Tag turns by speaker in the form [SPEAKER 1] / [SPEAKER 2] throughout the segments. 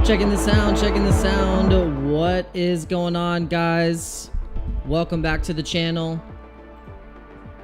[SPEAKER 1] Checking the sound. What is going on, guys? Welcome back to the channel.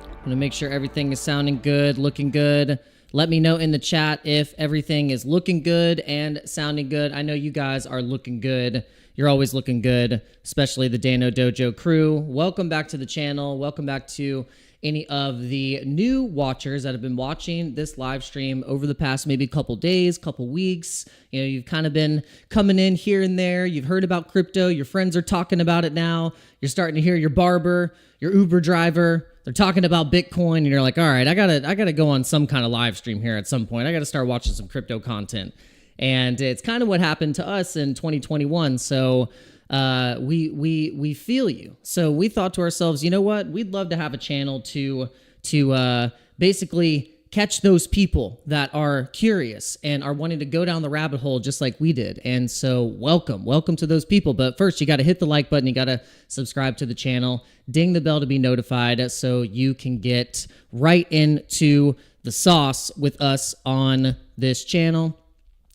[SPEAKER 1] I'm gonna make sure everything is sounding good, looking good. Let me know in the chat if everything is looking good and sounding good. I know you guys are looking good. You're always looking good, especially the Dano Dojo crew. Welcome back to the channel. Welcome back to any of the new watchers that have been watching this live stream over the past maybe couple days, couple weeks. You know, you've kind of been coming in here and there. You've heard about crypto. Your friends are talking about it now. You're starting to hear your barber, your Uber driver. They're talking about Bitcoin, and you're like, all right, I gotta go on some kind of live stream here at some point. I gotta start watching some crypto content. And it's kind of what happened to us in 2021. So we feel you. So we thought to ourselves, you know what? We'd love to have a channel to basically catch those people that are curious and are wanting to go down the rabbit hole just like we did. And so welcome to those people. But first, you got to hit the like button. You got to subscribe to the channel, ding the bell to be notified so you can get right into the sauce with us on this channel.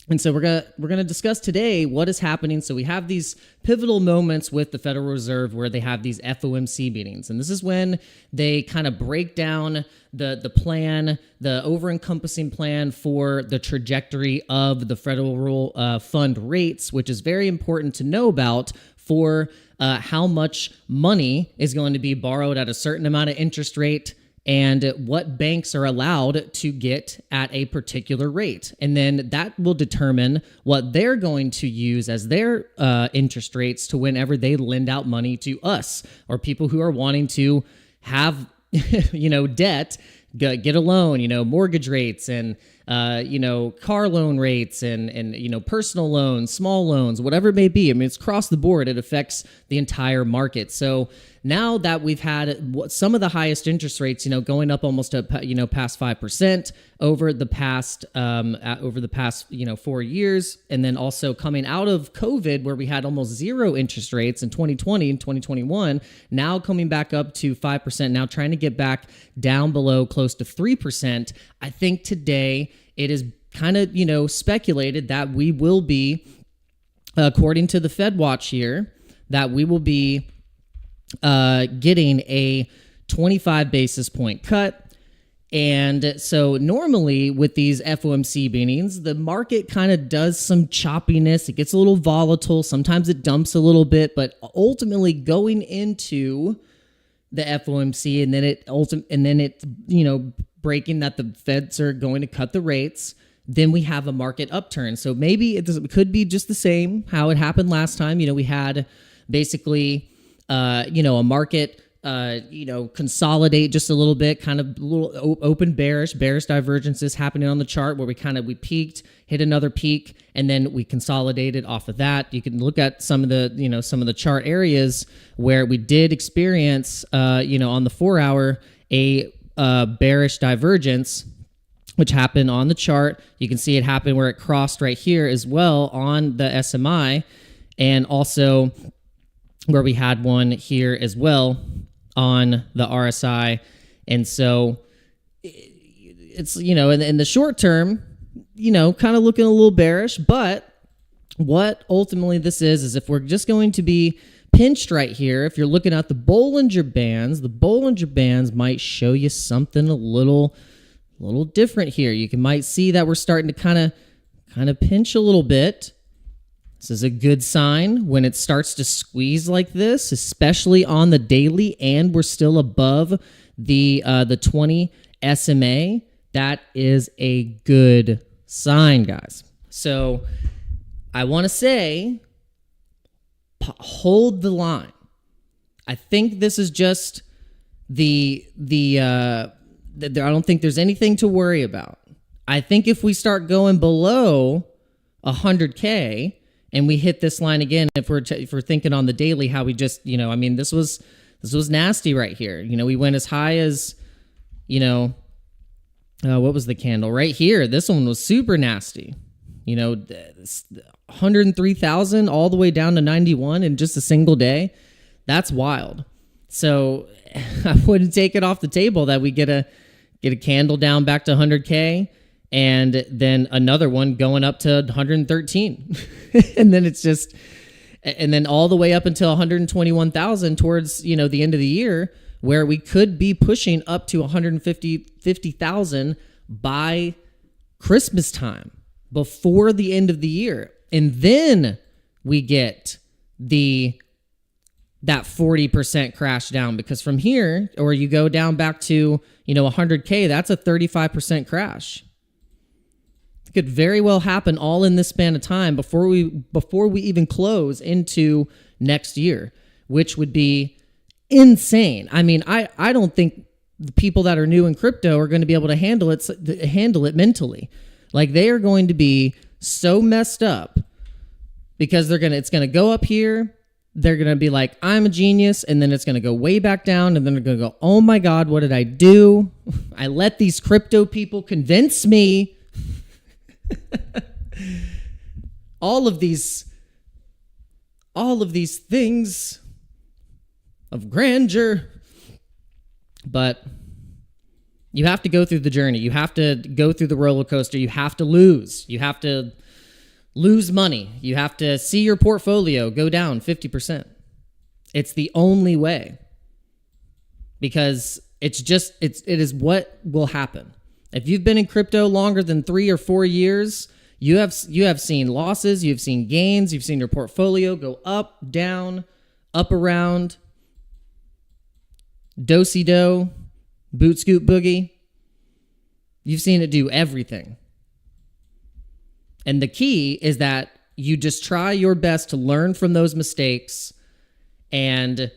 [SPEAKER 1] And so we're gonna discuss today what is happening. So we have these pivotal moments with the Federal Reserve where they have these FOMC meetings, and this is when they kind of break down the plan, the over-encompassing plan for the trajectory of the federal fund rates, which is very important to know about for how much money is going to be borrowed at a certain amount of interest rate, and what banks are allowed to get at a particular rate. And then that will determine what they're going to use as their interest rates to whenever they lend out money to us or people who are wanting to have, debt, get a loan, mortgage rates and, car loan rates and personal loans, small loans, whatever it may be. I mean, it's across the board. It affects the entire market. So now that we've had some of the highest interest rates, going up almost to, past 5% over the past, 4 years. And then also coming out of COVID where we had almost zero interest rates in 2020 and 2021, now coming back up to 5%, now trying to get back down below close to 3%. I think today it is kind of, speculated that we will be, according to the Fed Watch here, that we will be getting a 25 basis point cut. And so normally with these FOMC meetings, the market kind of does some choppiness. It gets a little volatile. Sometimes it dumps a little bit, but ultimately going into the FOMC and then it breaking that the Feds are going to cut the rates, then we have a market upturn. So maybe it could be just the same how it happened last time. We had basically a market, consolidate just a little bit, kind of a little open bearish divergences happening on the chart where we peaked, hit another peak, and then we consolidated off of that. You can look at some of the chart areas where we did experience, on the 4-hour, a bearish divergence, which happened on the chart. You can see it happen where it crossed right here as well on the SMI, and also where we had one here as well on the RSI. And so it's, in the short term, kind of looking a little bearish, but what ultimately this is if we're just going to be pinched right here, if you're looking at the Bollinger Bands might show you something a little different here. You might see that we're starting to kind of pinch a little bit. This is a good sign when it starts to squeeze like this, especially on the daily, and we're still above the 20 SMA. That is a good sign, guys. So I want to say, hold the line. I think this is just I don't think there's anything to worry about. I think if we start going below 100K, and we hit this line again, if we're thinking on the daily, how we just, this was nasty right here. We went as high as, what was the candle right here? This one was super nasty. 103,000 all the way down to 91 in just a single day. That's wild. So I wouldn't take it off the table that we get a candle down back to 100K and then another one going up to 113. And then it's just, and then all the way up until 121,000 towards, the end of the year, where we could be pushing up to 150,000 by Christmas time, before the end of the year. And then we get that 40% crash down, because from here, or you go down back to, 100K, that's a 35% crash. It could very well happen all in this span of time before we even close into next year, which would be insane. I mean, I don't think the people that are new in crypto are going to be able to handle it mentally. Like, they are going to be so messed up, because it's going to go up here. They're going to be like, I'm a genius. And then it's going to go way back down. And then they're going to go, oh my God, what did I do? I let these crypto people convince me. all of these things of grandeur. But you have to go through the journey. You have to go through the roller coaster. You have to lose. You have to lose money. You have to see your portfolio go down 50%. It's the only way, because it is what will happen. If you've been in crypto longer than 3 or 4 years, you have seen losses, you've seen gains, you've seen your portfolio go up, down, up, around, do-si-do, boot scoot boogie. You've seen it do everything. And the key is that you just try your best to learn from those mistakes. And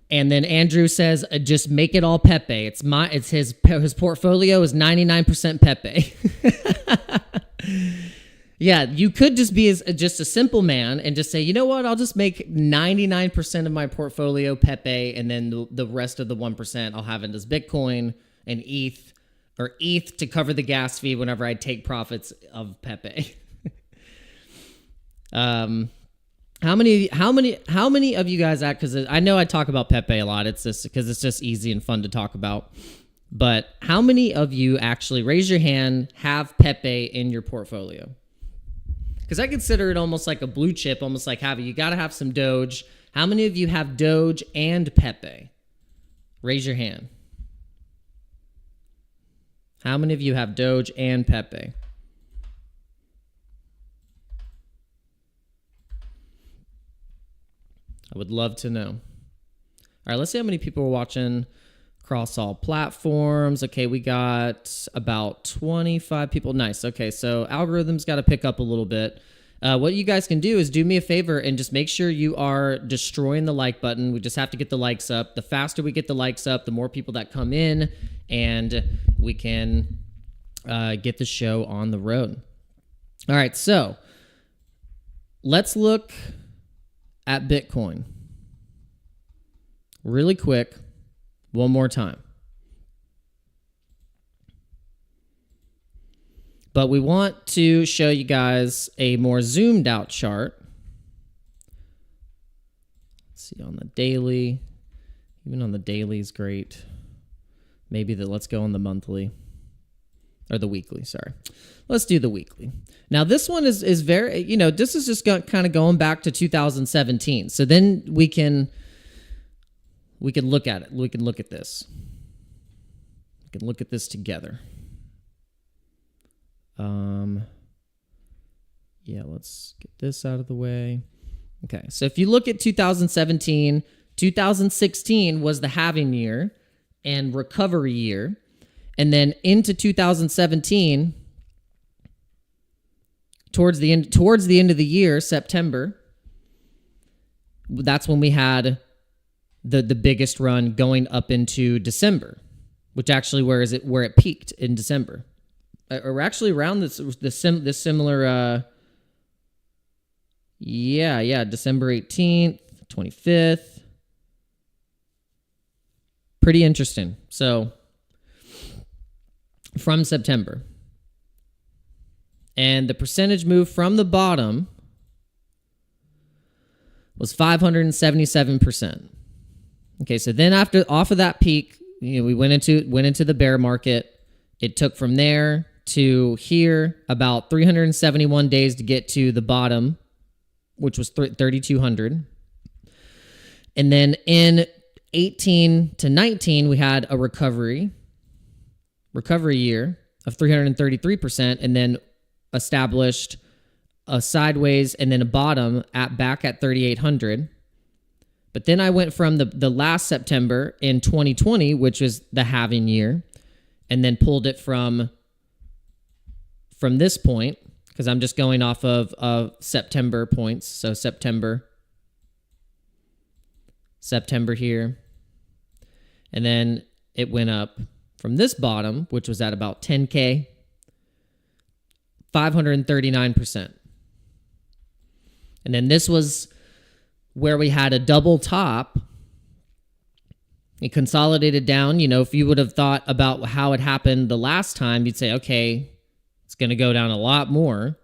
[SPEAKER 1] then Andrew says, just make it all Pepe. It's his portfolio is 99% Pepe. Yeah, you could just be just a simple man and just say, you know what, I'll just make 99% of my portfolio Pepe, and then the rest of the 1% I'll have in this Bitcoin and ETH, or ETH to cover the gas fee whenever I take profits of Pepe. How many of you guys because I know I talk about Pepe a lot. It's just because it's just easy and fun to talk about. But how many of you actually, raise your hand, have Pepe in your portfolio? Because I consider it almost like a blue chip, almost like you got to have some Doge. How many of you have Doge and Pepe? Raise your hand. How many of you have Doge and Pepe? I would love to know. All right, let's see how many people are watching across all platforms. Okay, we got about 25 people. Nice. Okay, so algorithm's got to pick up a little bit. What you guys can do is do me a favor and just make sure you are destroying the like button. We just have to get the likes up. The faster we get the likes up, the more people that come in, and we can get the show on the road. All right, so let's look at Bitcoin really quick one more time. But we want to show you guys a more zoomed out chart. Let's see on the daily. Even on the daily is great. Maybe let's go on the monthly. Or the weekly, sorry. Let's do the weekly. Now, this one is very, this is just kind of going back to 2017. So then we can look at it. We can look at this. We can look at this together. Yeah, let's get this out of the way. Okay, so if you look at 2017, 2016 was the halving year and recovery year. And then into 2017, towards the end of the year, September, that's when we had the biggest run going up into December, which actually where it peaked in December, or actually around this similar. December 18th, 25th. Pretty interesting. So from September. And the percentage move from the bottom was 577%. Okay, so then off of that peak, we went into the bear market. It took from there to here, about 371 days to get to the bottom, which was 3,200. And then in 18 to 19, we had a recovery year of 333%, and then established a sideways and then a bottom back at 3,800. But then I went from the last September in 2020, which was the halving year, and then pulled it from this point, because I'm just going off of September points. So September here. And then it went up from this bottom, which was at about 10K, 539%. And then this was where we had a double top. It consolidated down. You know, if you would have thought about how it happened the last time, you'd say, okay, it's going to go down a lot more.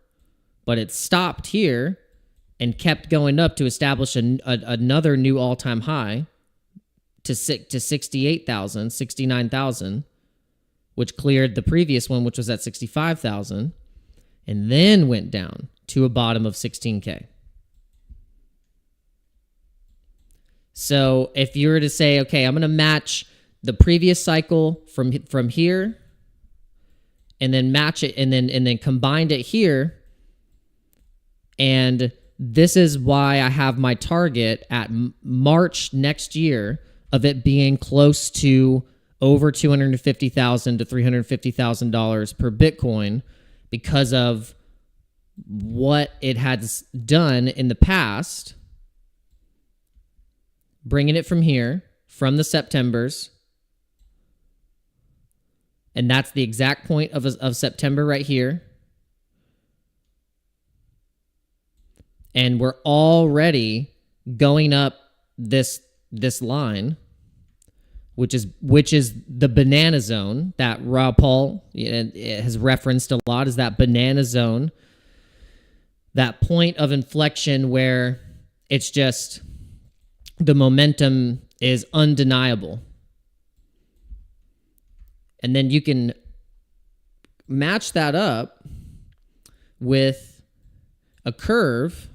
[SPEAKER 1] But it stopped here and kept going up to establish another new all-time high to 68,000, 69,000, which cleared the previous one, which was at 65,000, and then went down to a bottom of 16K. So if you were to say, okay, I'm going to match the previous cycle from here, and then match it, and then combined it here, and this is why I have my target at March next year of it being close to over $250,000 to $350,000 per Bitcoin, because of what it has done in the past, bringing it from here, from the Septembers, and that's the exact point of September right here. And we're already going up this line, which is the banana zone that Rob Paul has referenced a lot, is that banana zone, that point of inflection where it's just the momentum is undeniable. And then you can match that up with a curve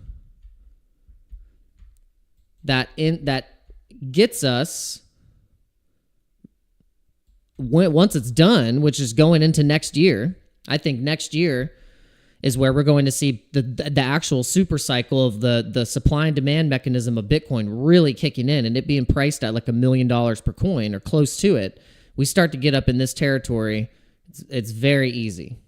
[SPEAKER 1] that gets us, once it's done, which is going into next year. I think next year is where we're going to see the actual super cycle of the supply and demand mechanism of Bitcoin really kicking in, and it being priced at like $1 million per coin or close to it. We start to get up in this territory, it's very easy,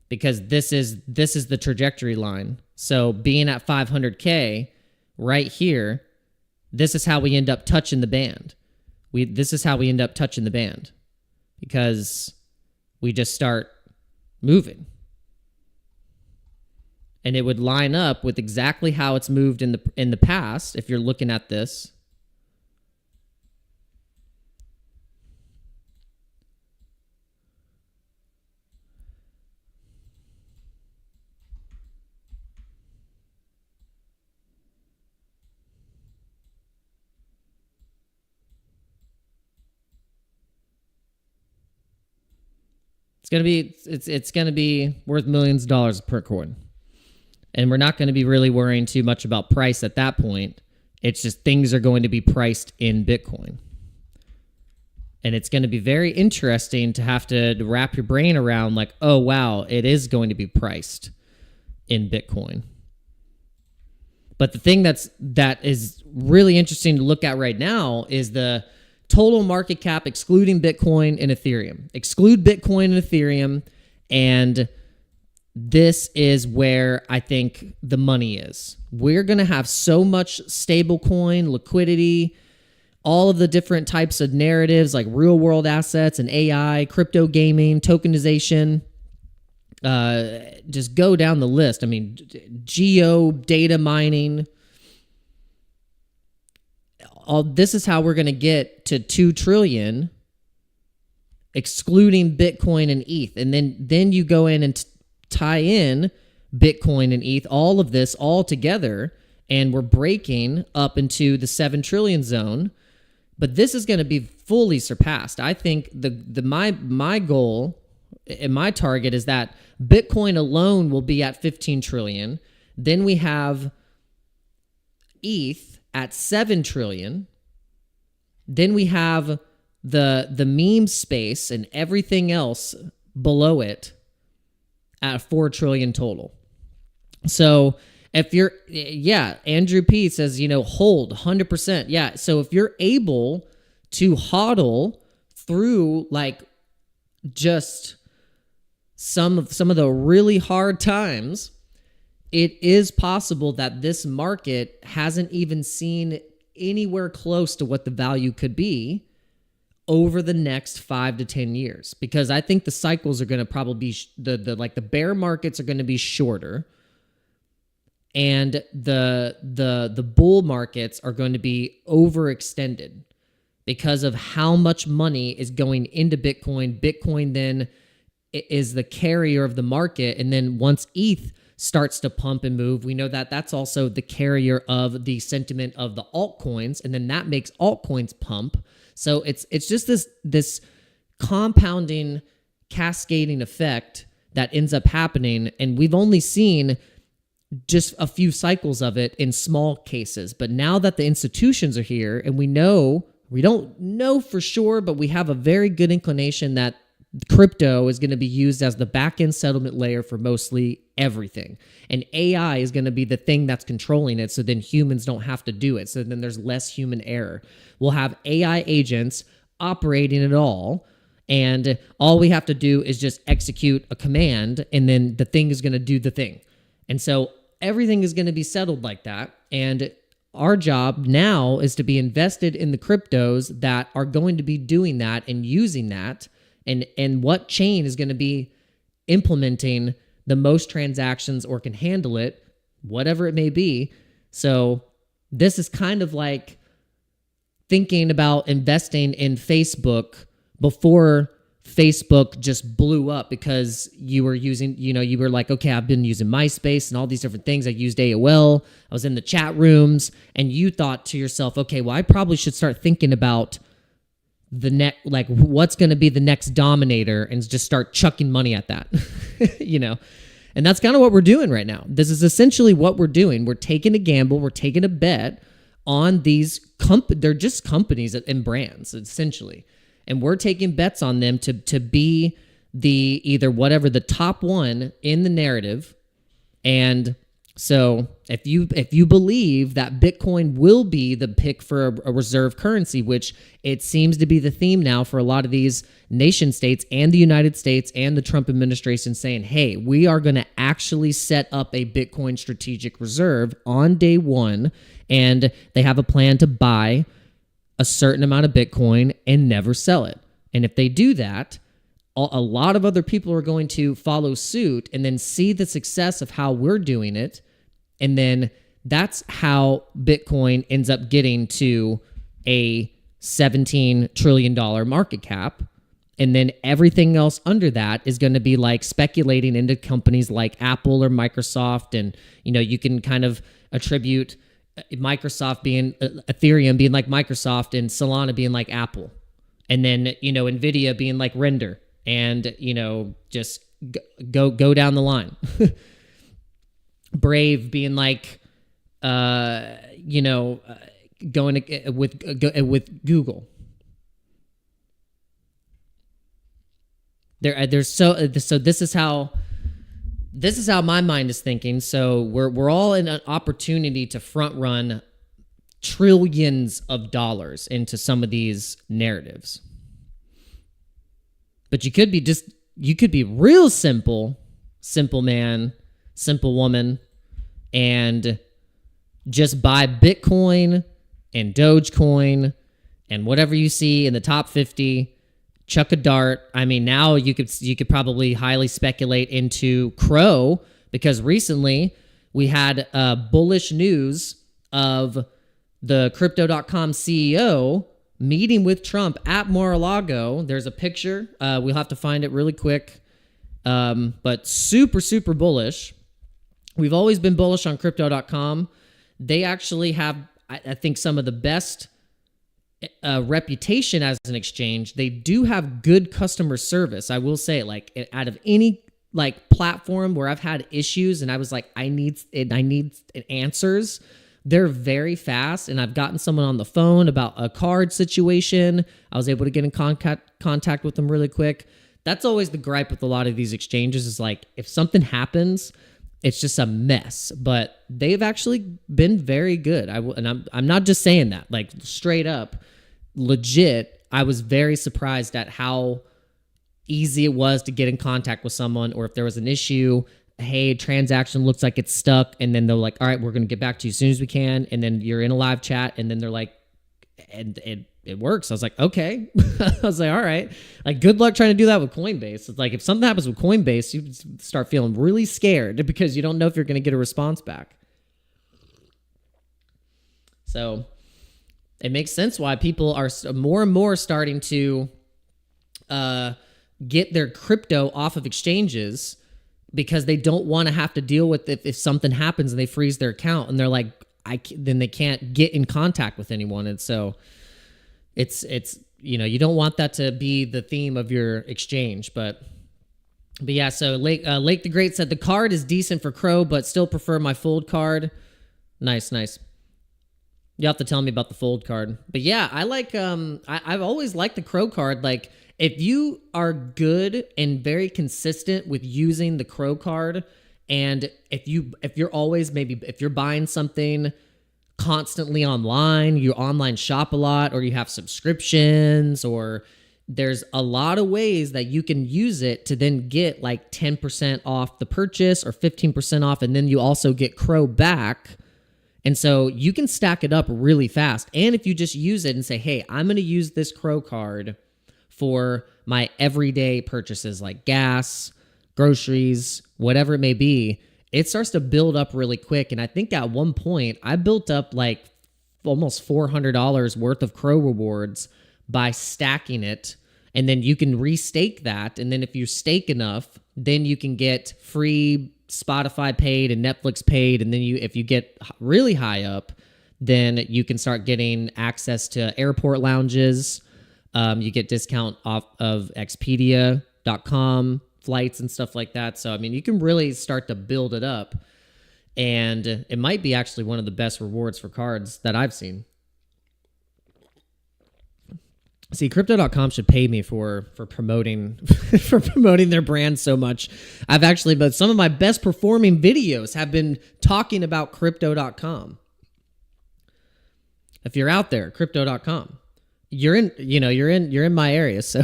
[SPEAKER 1] because this is the trajectory line. So being at 500K right here, this is how we end up touching the band. This is how we end up touching the band, because we just start moving. And it would line up with exactly how it's moved in the past if you're looking at this. It's gonna be worth millions of dollars per coin. And we're not going to be really worrying too much about price at that point. It's just things are going to be priced in Bitcoin. And it's going to be very interesting to have to wrap your brain around, like, oh, wow, it is going to be priced in Bitcoin. But the thing that is really interesting to look at right now is the total market cap excluding Bitcoin and Ethereum. Exclude Bitcoin and Ethereum, and this is where I think the money is. We're going to have so much stablecoin, liquidity, all of the different types of narratives like real world assets and AI, crypto gaming, tokenization. Just go down the list. I mean, geo data mining. This is how we're going to get to 2 trillion, excluding Bitcoin and ETH. And then you go in and tie in Bitcoin and ETH, all of this all together, and we're breaking up into the 7 trillion zone. But this is going to be fully surpassed. I think my goal in my target is that Bitcoin alone will be at 15 trillion. Then we have ETH at 7 trillion. Then we have the meme space and everything else below it at 4 trillion total. So if you're, Andrew P says, hold 100%. Yeah. So if you're able to hodl through like just some of the really hard times, it is possible that this market hasn't even seen anywhere close to what the value could be over the next 5 to 10 years. Because I think the cycles are going to probably be the bear markets are going to be shorter, and the bull markets are going to be overextended because of how much money is going into Bitcoin. Bitcoin then is the carrier of the market, and then once ETH starts to pump and move, we know that that's also the carrier of the sentiment of the altcoins, and then that makes altcoins pump. So it's just this compounding, cascading effect that ends up happening, and we've only seen just a few cycles of it in small cases. But now that the institutions are here, and we don't know for sure, but we have a very good inclination that crypto is going to be used as the back-end settlement layer for mostly everything. And AI is going to be the thing that's controlling it, so then humans don't have to do it. So then there's less human error. We'll have AI agents operating it all, and all we have to do is just execute a command, and then the thing is going to do the thing. And so everything is going to be settled like that. And our job now is to be invested in the cryptos that are going to be doing that and using that, and what chain is going to be implementing the most transactions or can handle it, whatever it may be. So this is kind of like thinking about investing in Facebook before Facebook just blew up, because you were using, you were like, okay, I've been using MySpace and all these different things. I used AOL. I was in the chat rooms, and you thought to yourself, okay, well, I probably should start thinking about what's going to be the next dominator, and just start chucking money at that, And that's kind of what we're doing right now. This is essentially what we're doing. We're taking a gamble. We're taking a bet on these they're just companies and brands, essentially. And we're taking bets on them to be the top one in the narrative. And so if you believe that Bitcoin will be the pick for a reserve currency, which it seems to be the theme now for a lot of these nation states and the United States and the Trump administration, saying, hey, we are going to actually set up a Bitcoin strategic reserve on day one, and they have a plan to buy a certain amount of Bitcoin and never sell it. And if they do that, a lot of other people are going to follow suit and then see the success of how we're doing it. And then that's how Bitcoin ends up getting to a $17 trillion market cap. And then everything else under that is going to be like speculating into companies like Apple or Microsoft. And, you can kind of attribute Microsoft being Ethereum being like Microsoft, and Solana being like Apple. And then, NVIDIA being like Render, and, just go down the line. Brave being like, going with Google. So this is how my mind is thinking. So we're all in an opportunity to front run trillions of dollars into some of these narratives. But you could be real simple man, simple woman, and just buy Bitcoin and Dogecoin and whatever you see in the top 50, chuck a dart. I mean, now you could probably highly speculate into Crow, because recently we had bullish news of the Crypto.com CEO meeting with Trump at Mar-a-Lago. There's a picture. We'll have to find it really quick. But super, super bullish. We've always been bullish on Crypto.com. They actually have, I think, some of the best reputation as an exchange, they do have good customer service. I will say, like, out of any like platform where I've had issues and I was like, I need answers, they're very fast. And I've gotten someone on the phone about a card situation. I was able to get in contact with them really quick. That's always the gripe with a lot of these exchanges, is like, if something happens, it's just a mess. But they've actually been very good. I'm not just saying that, like, straight up, legit. I was very surprised at how easy it was to get in contact with someone, or if there was an issue, hey, transaction looks like it's stuck, and then they're like, all right, we're going to get back to you as soon as we can, and then you're in a live chat, and then they're like, and it works. I was like, okay. I was like, all right. Like, good luck trying to do that with Coinbase. It's like, if something happens with Coinbase, you start feeling really scared because you don't know if you're going to get a response back. So it makes sense why people are more and more starting to get their crypto off of exchanges, because they don't want to have to deal with if something happens and they freeze their account, and they're like, then they can't get in contact with anyone. And so it's you don't want that to be the theme of your exchange. But yeah, so Lake the Great said the card is decent for Crow, but still prefer my Fold card. Nice. You have to tell me about the Fold card. But yeah, I like I've always liked the Crow card. Like, if you are good and very consistent with using the Crow card, and if you're always, maybe if you're buying something constantly online, you online shop a lot, or you have subscriptions, or there's a lot of ways that you can use it to then get like 10% off the purchase or 15% off, and then you also get Crow back. And so you can stack it up really fast. And if you just use it and say, hey, I'm going to use this Crow card for my everyday purchases like gas, groceries, whatever it may be, it starts to build up really quick. And I think at one point I built up like almost $400 worth of Crow rewards by stacking it. And then you can restake that. And then if you stake enough, then you can get free Spotify paid and Netflix paid. And then if you get really high up, then you can start getting access to airport lounges. You get discount off of Expedia.com flights and stuff like that. So, I mean, you can really start to build it up. And it might be actually one of the best rewards for cards that I've seen. See, crypto.com should pay me for promoting for promoting their brand so much. But some of my best performing videos have been talking about crypto.com. If you're out there, crypto.com. You're in my area, so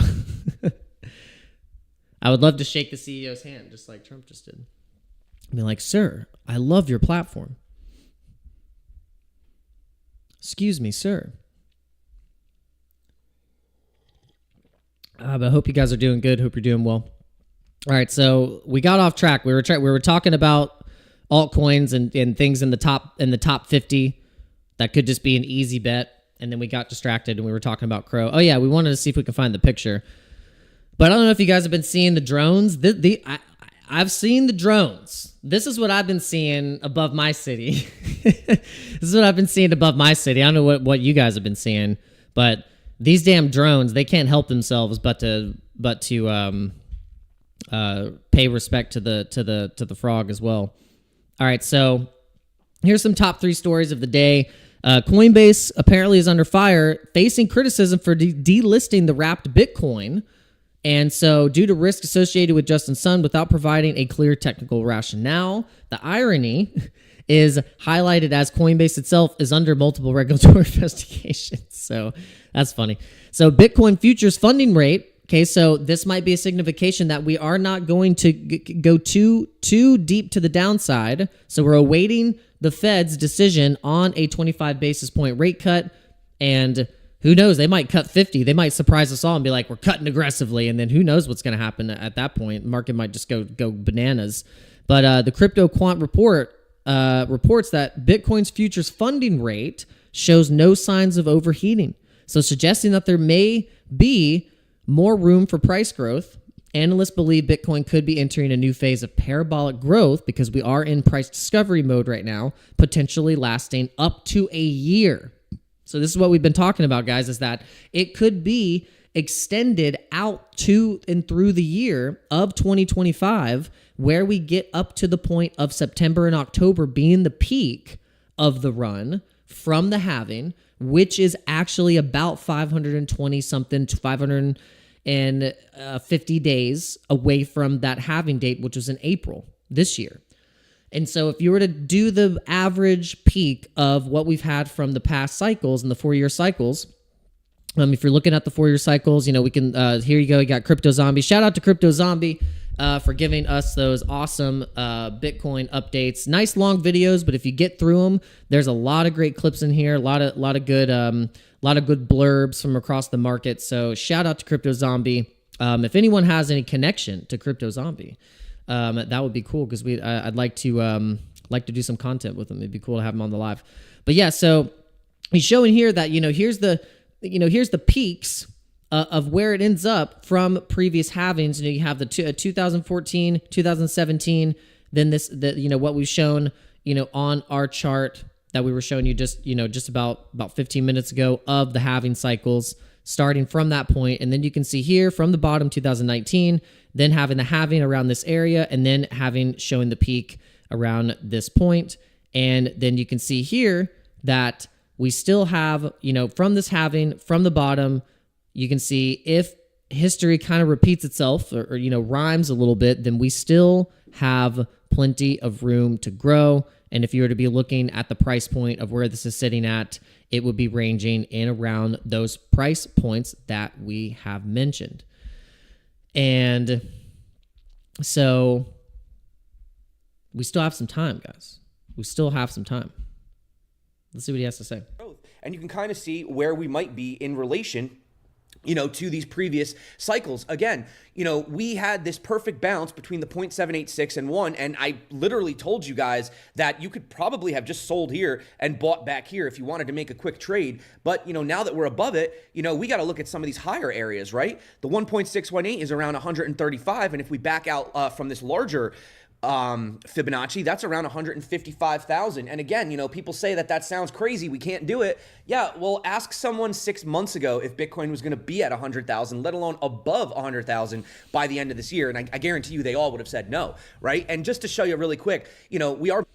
[SPEAKER 1] I would love to shake the CEO's hand just like Trump just did. I mean, like, sir, I love your platform. Excuse me, sir. But I hope you guys are doing good. Hope you're doing well. All right, so we got off track. We were talking about altcoins and things in the top 50 that could just be an easy bet, and then we got distracted and we were talking about Crow. Oh yeah, we wanted to see if we could find the picture. But I don't know if you guys have been seeing the drones. I've seen the drones. This is what I've been seeing above my city. This is what I've been seeing above my city. I don't know what you guys have been seeing, but these damn drones, they can't help themselves but to pay respect to the frog as well. All right, so here's some top 3 stories of the day. Coinbase apparently is under fire, facing criticism for delisting the wrapped Bitcoin. And so, due to risk associated with Justin Sun without providing a clear technical rationale, the irony is highlighted as Coinbase itself is under multiple regulatory investigations. So that's funny. So Bitcoin futures funding rate. Okay, so this might be a signification that we are not going to go too deep to the downside. So we're awaiting the Fed's decision on a 25 basis point rate cut. And who knows, they might cut 50. They might surprise us all and be like, we're cutting aggressively. And then who knows what's going to happen at that point. The market might just go bananas. But the Crypto Quant report reports that Bitcoin's futures funding rate shows no signs of overheating. So suggesting that there may be more room for price growth. Analysts believe Bitcoin could be entering a new phase of parabolic growth because we are in price discovery mode right now, potentially lasting up to a year. So this is what we've been talking about, guys, is that it could be extended out to and through the year of 2025, where we get up to the point of September and October being the peak of the run from the halving, which is actually about 520 something to 550 days away from that halving date, which was in April this year. And so if you were to do the average peak of what we've had from the past cycles and the 4-year cycles, if you're looking at the 4-year cycles, we can, here you go. You got Crypto Zombie. Shout out to Crypto Zombie for giving us those awesome Bitcoin updates. Nice long videos, but if you get through them, there's a lot of great clips in here. A lot of good blurbs from across the market. So shout out to Crypto Zombie. If anyone has any connection to Crypto Zombie, that would be cool, because I'd like to do some content with him. It'd be cool to have him on the live. But yeah, so he's showing here that here's the peaks of where it ends up from previous halvings. You have the 2014, 2017, then what we've shown on our chart that we were showing you just about 15 minutes ago of the halving cycles starting from that point. And then you can see here from the bottom 2019, then having the halving around this area, and then showing the peak around this point. And then you can see here that we still have, from this halving, from the bottom, you can see if history kind of repeats itself or rhymes a little bit, then we still have plenty of room to grow. And if you were to be looking at the price point of where this is sitting at, it would be ranging in around those price points that we have mentioned. And so we still have some time, guys. We still have some time. Let's see what he has to say.
[SPEAKER 2] And you can kind of see where we might be in relation to these previous cycles. Again, we had this perfect balance between the 0.786 and 1, and I literally told you guys that you could probably have just sold here and bought back here if you wanted to make a quick trade. But, now that we're above it, we got to look at some of these higher areas, right? The 1.618 is around 135, and if we back out from this larger Fibonacci, that's around 155,000. And again, people say that sounds crazy, we can't do it. Yeah, well, ask someone 6 months ago if Bitcoin was going to be at 100,000, let alone above 100,000 by the end of this year. And I guarantee you they all would have said no, right? And just to show you really quick, we are...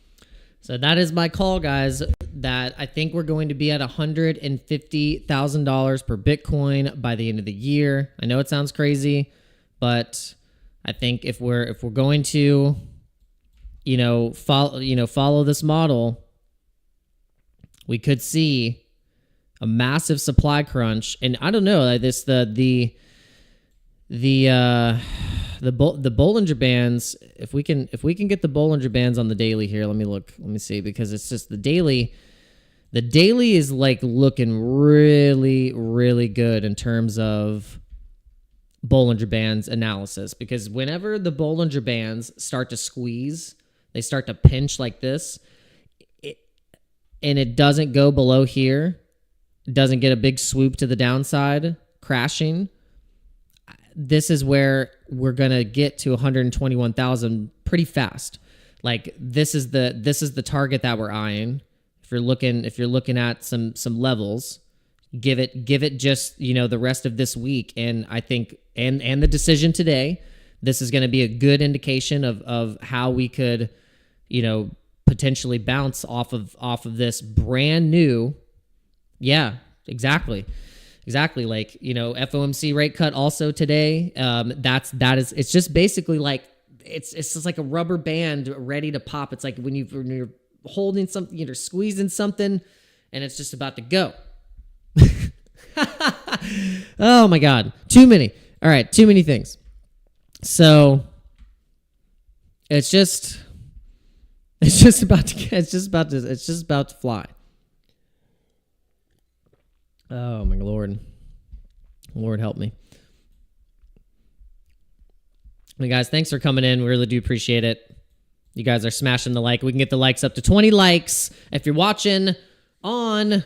[SPEAKER 1] So that is my call, guys, that I think we're going to be at $150,000 per Bitcoin by the end of the year. I know it sounds crazy, but I think if we're going to follow this model, we could see a massive supply crunch. And I don't know, the Bollinger Bands, if we can get the Bollinger Bands on the daily here, let me see, because it's just the daily is like looking really, really good in terms of Bollinger Bands analysis, because whenever the Bollinger Bands start to squeeze, they start to pinch like this, and it doesn't go below here, it doesn't get a big swoop to the downside, crashing, this is where we're going to get to 121,000 pretty fast. Like this is the target that we're eyeing. If you're looking at some levels, give it just, the rest of this week. And I think, and the decision today, this is going to be a good indication of how we could, potentially bounce off of this brand new. Yeah, exactly. Like, FOMC rate cut also today. It's just basically like, it's just like a rubber band ready to pop. It's like when you're holding something, you're squeezing something and it's just about to go. Oh my God. Too many. All right. Too many things. So it's just about to fly. Oh my Lord. Lord help me. Hey guys, thanks for coming in. We really do appreciate it. You guys are smashing the like. We can get the likes up to 20 likes. If you're watching on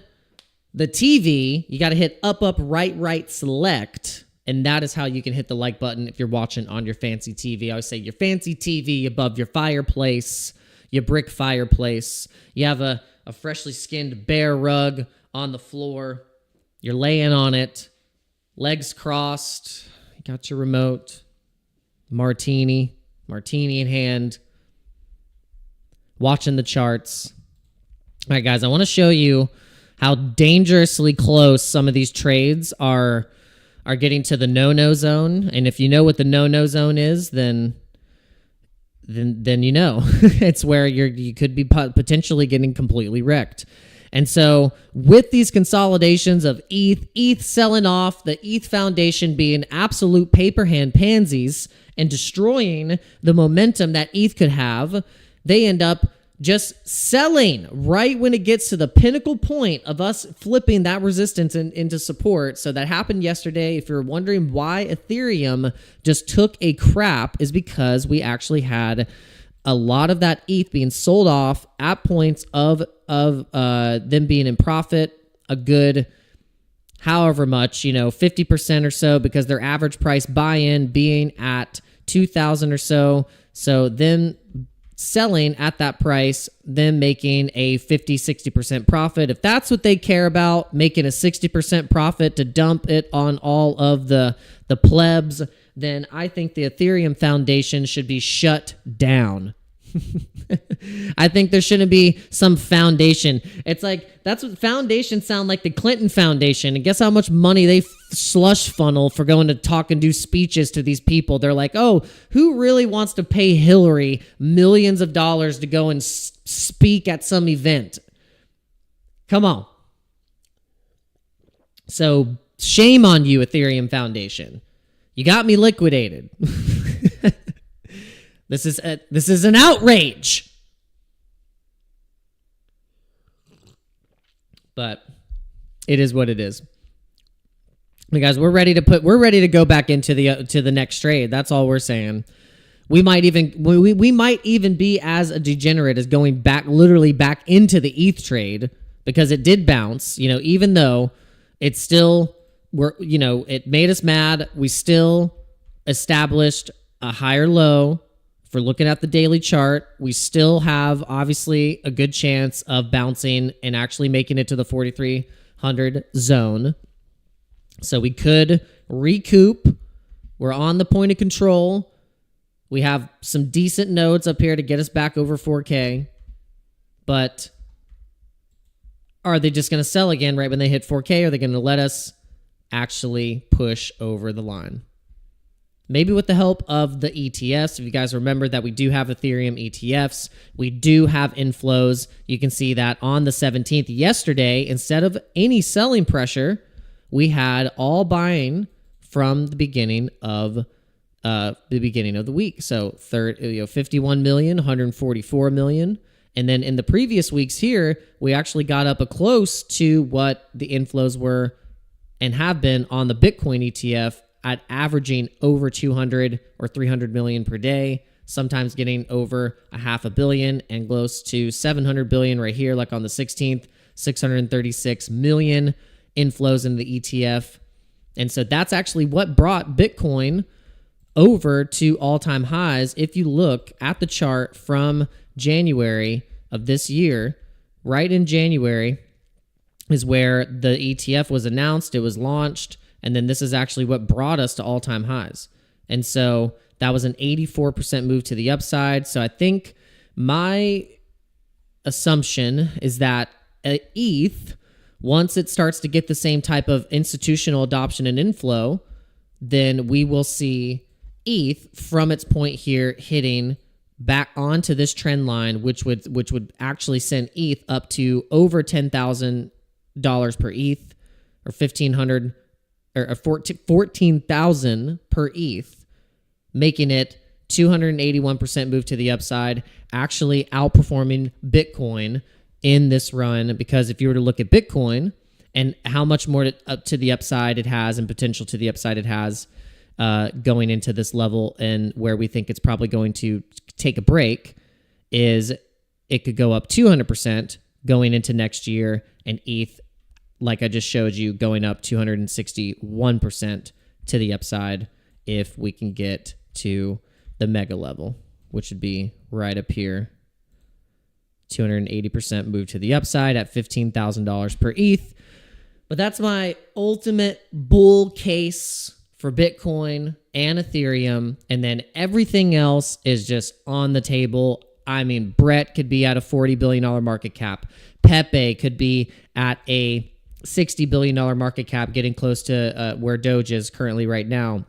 [SPEAKER 1] the TV, you got to hit up, right, select. And that is how you can hit the like button if you're watching on your fancy TV. I always say your fancy TV above your fireplace, your brick fireplace. You have a freshly skinned bear rug on the floor. You're laying on it, legs crossed. You got your remote, martini in hand, watching the charts. All right, guys, I want to show you how dangerously close some of these trades are getting to the no-no zone. And if you know what the no-no zone is, then you know. It's where you could be potentially getting completely wrecked. And so with these consolidations of ETH selling off, the ETH Foundation being absolute paper hand pansies and destroying the momentum that ETH could have, they end up just selling right when it gets to the pinnacle point of us flipping that resistance into support. So that happened yesterday. If you're wondering why Ethereum just took a crap, is because we actually had a lot of that ETH being sold off at points of them being in profit, a good however much, 50% or so, because their average price buy-in being at 2,000 or so. So them selling at that price, then making a 50-60% profit. If that's what they care about, making a 60% profit to dump it on all of the plebs, then I think the Ethereum Foundation should be shut down. I think there shouldn't be some foundation. It's like, that's what foundations sound like, the Clinton Foundation. And guess how much money they slush funnel for going to talk and do speeches to these people. They're like, oh, who really wants to pay Hillary millions of dollars to go and speak at some event? Come on. So shame on you, Ethereum Foundation. You got me liquidated. This is an outrage. But it is what it is. Hey guys, we're ready to go back into the next trade. That's all we're saying. We might even be as a degenerate as going literally back into the ETH trade, because it did bounce, even though it's still, it made us mad. We still established a higher low. If we're looking at the daily chart, we still have obviously a good chance of bouncing and actually making it to the 4,300 zone. So we could recoup. We're on the point of control. We have some decent nodes up here to get us back over 4K. But are they just going to sell again right when they hit 4K? Or are they going to let us actually push over the line? Maybe with the help of the ETFs. If you guys remember that we do have Ethereum ETFs, we do have inflows. You can see that on the 17th, yesterday, instead of any selling pressure, we had all buying from the beginning of the week. So 51 million, 144 million. And then in the previous weeks here, we actually got up close to what the inflows were and have been on the Bitcoin ETF, at averaging over 200 or 300 million per day, sometimes getting over $500 million and close to 700 billion right here, like on the 16th, 636 million inflows in the ETF. And so that's actually what brought Bitcoin over to all-time highs. If you look at the chart from January of this year, right in January is where the ETF was announced, it was launched, and then this is actually what brought us to all-time highs. And so that was an 84% move to the upside. So I think my assumption is that ETH, once it starts to get the same type of institutional adoption and inflow, then we will see ETH from its point here hitting back onto this trend line, which would actually send ETH up to over $10,000 per ETH, or 1,500 or 14,000 per ETH, making it 281% move to the upside, actually outperforming Bitcoin in this run. Because if you were to look at Bitcoin and how much more up to the upside it has and potential to the upside it has going into this level, and where we think it's probably going to take a break, is it could go up 200% going into next year, and ETH, like I just showed you, going up 261% to the upside if we can get to the mega level, which would be right up here 280% move to the upside at $15,000 per ETH. But that's my ultimate bull case for Bitcoin and Ethereum. And then everything else is just on the table. I mean, Brett could be at a $40 billion market cap. Pepe could be at a $60 billion market cap, getting close to where Doge is currently right now.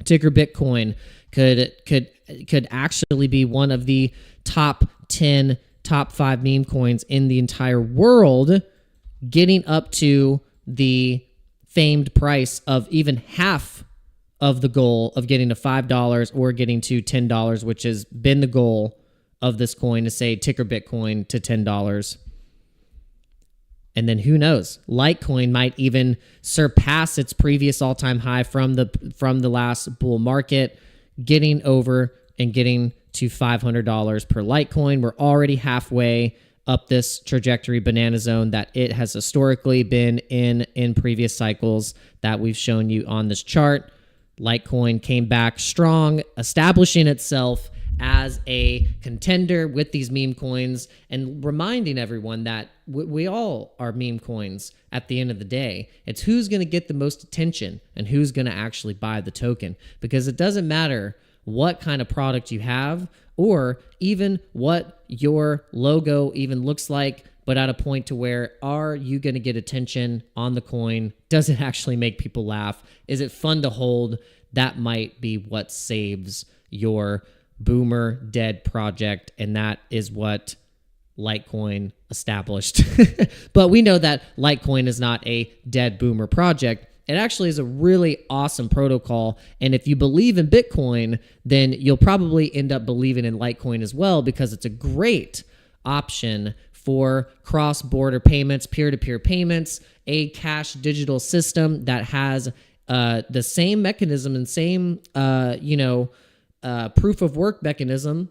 [SPEAKER 1] Ticker Bitcoin could actually be one of the top 10, top 5 meme coins in the entire world, getting up to the famed price of even half of the goal of getting to $5 or getting to $10, which has been the goal of this coin, to say ticker Bitcoin to $10. And then who knows? Litecoin might even surpass its previous all-time high from the last bull market, getting over and getting to $500 per Litecoin. We're already halfway up this trajectory banana zone that it has historically been in previous cycles that we've shown you on this chart. Litecoin came back strong, establishing itself as a contender with these meme coins, and reminding everyone that we all are meme coins at the end of the day. It's who's going to get the most attention and who's going to actually buy the token, because it doesn't matter what kind of product you have or even what your logo even looks like, but at a point to where, are you going to get attention on the coin? Does it actually make people laugh? Is it fun to hold? That might be what saves your boomer dead project, and that is what Litecoin established. But we know that Litecoin is not a dead boomer project. It actually is a really awesome protocol, and if you believe in Bitcoin, then you'll probably end up believing in Litecoin as well, because it's a great option for cross-border payments, peer-to-peer payments, a cash digital system that has the same mechanism and same proof of work mechanism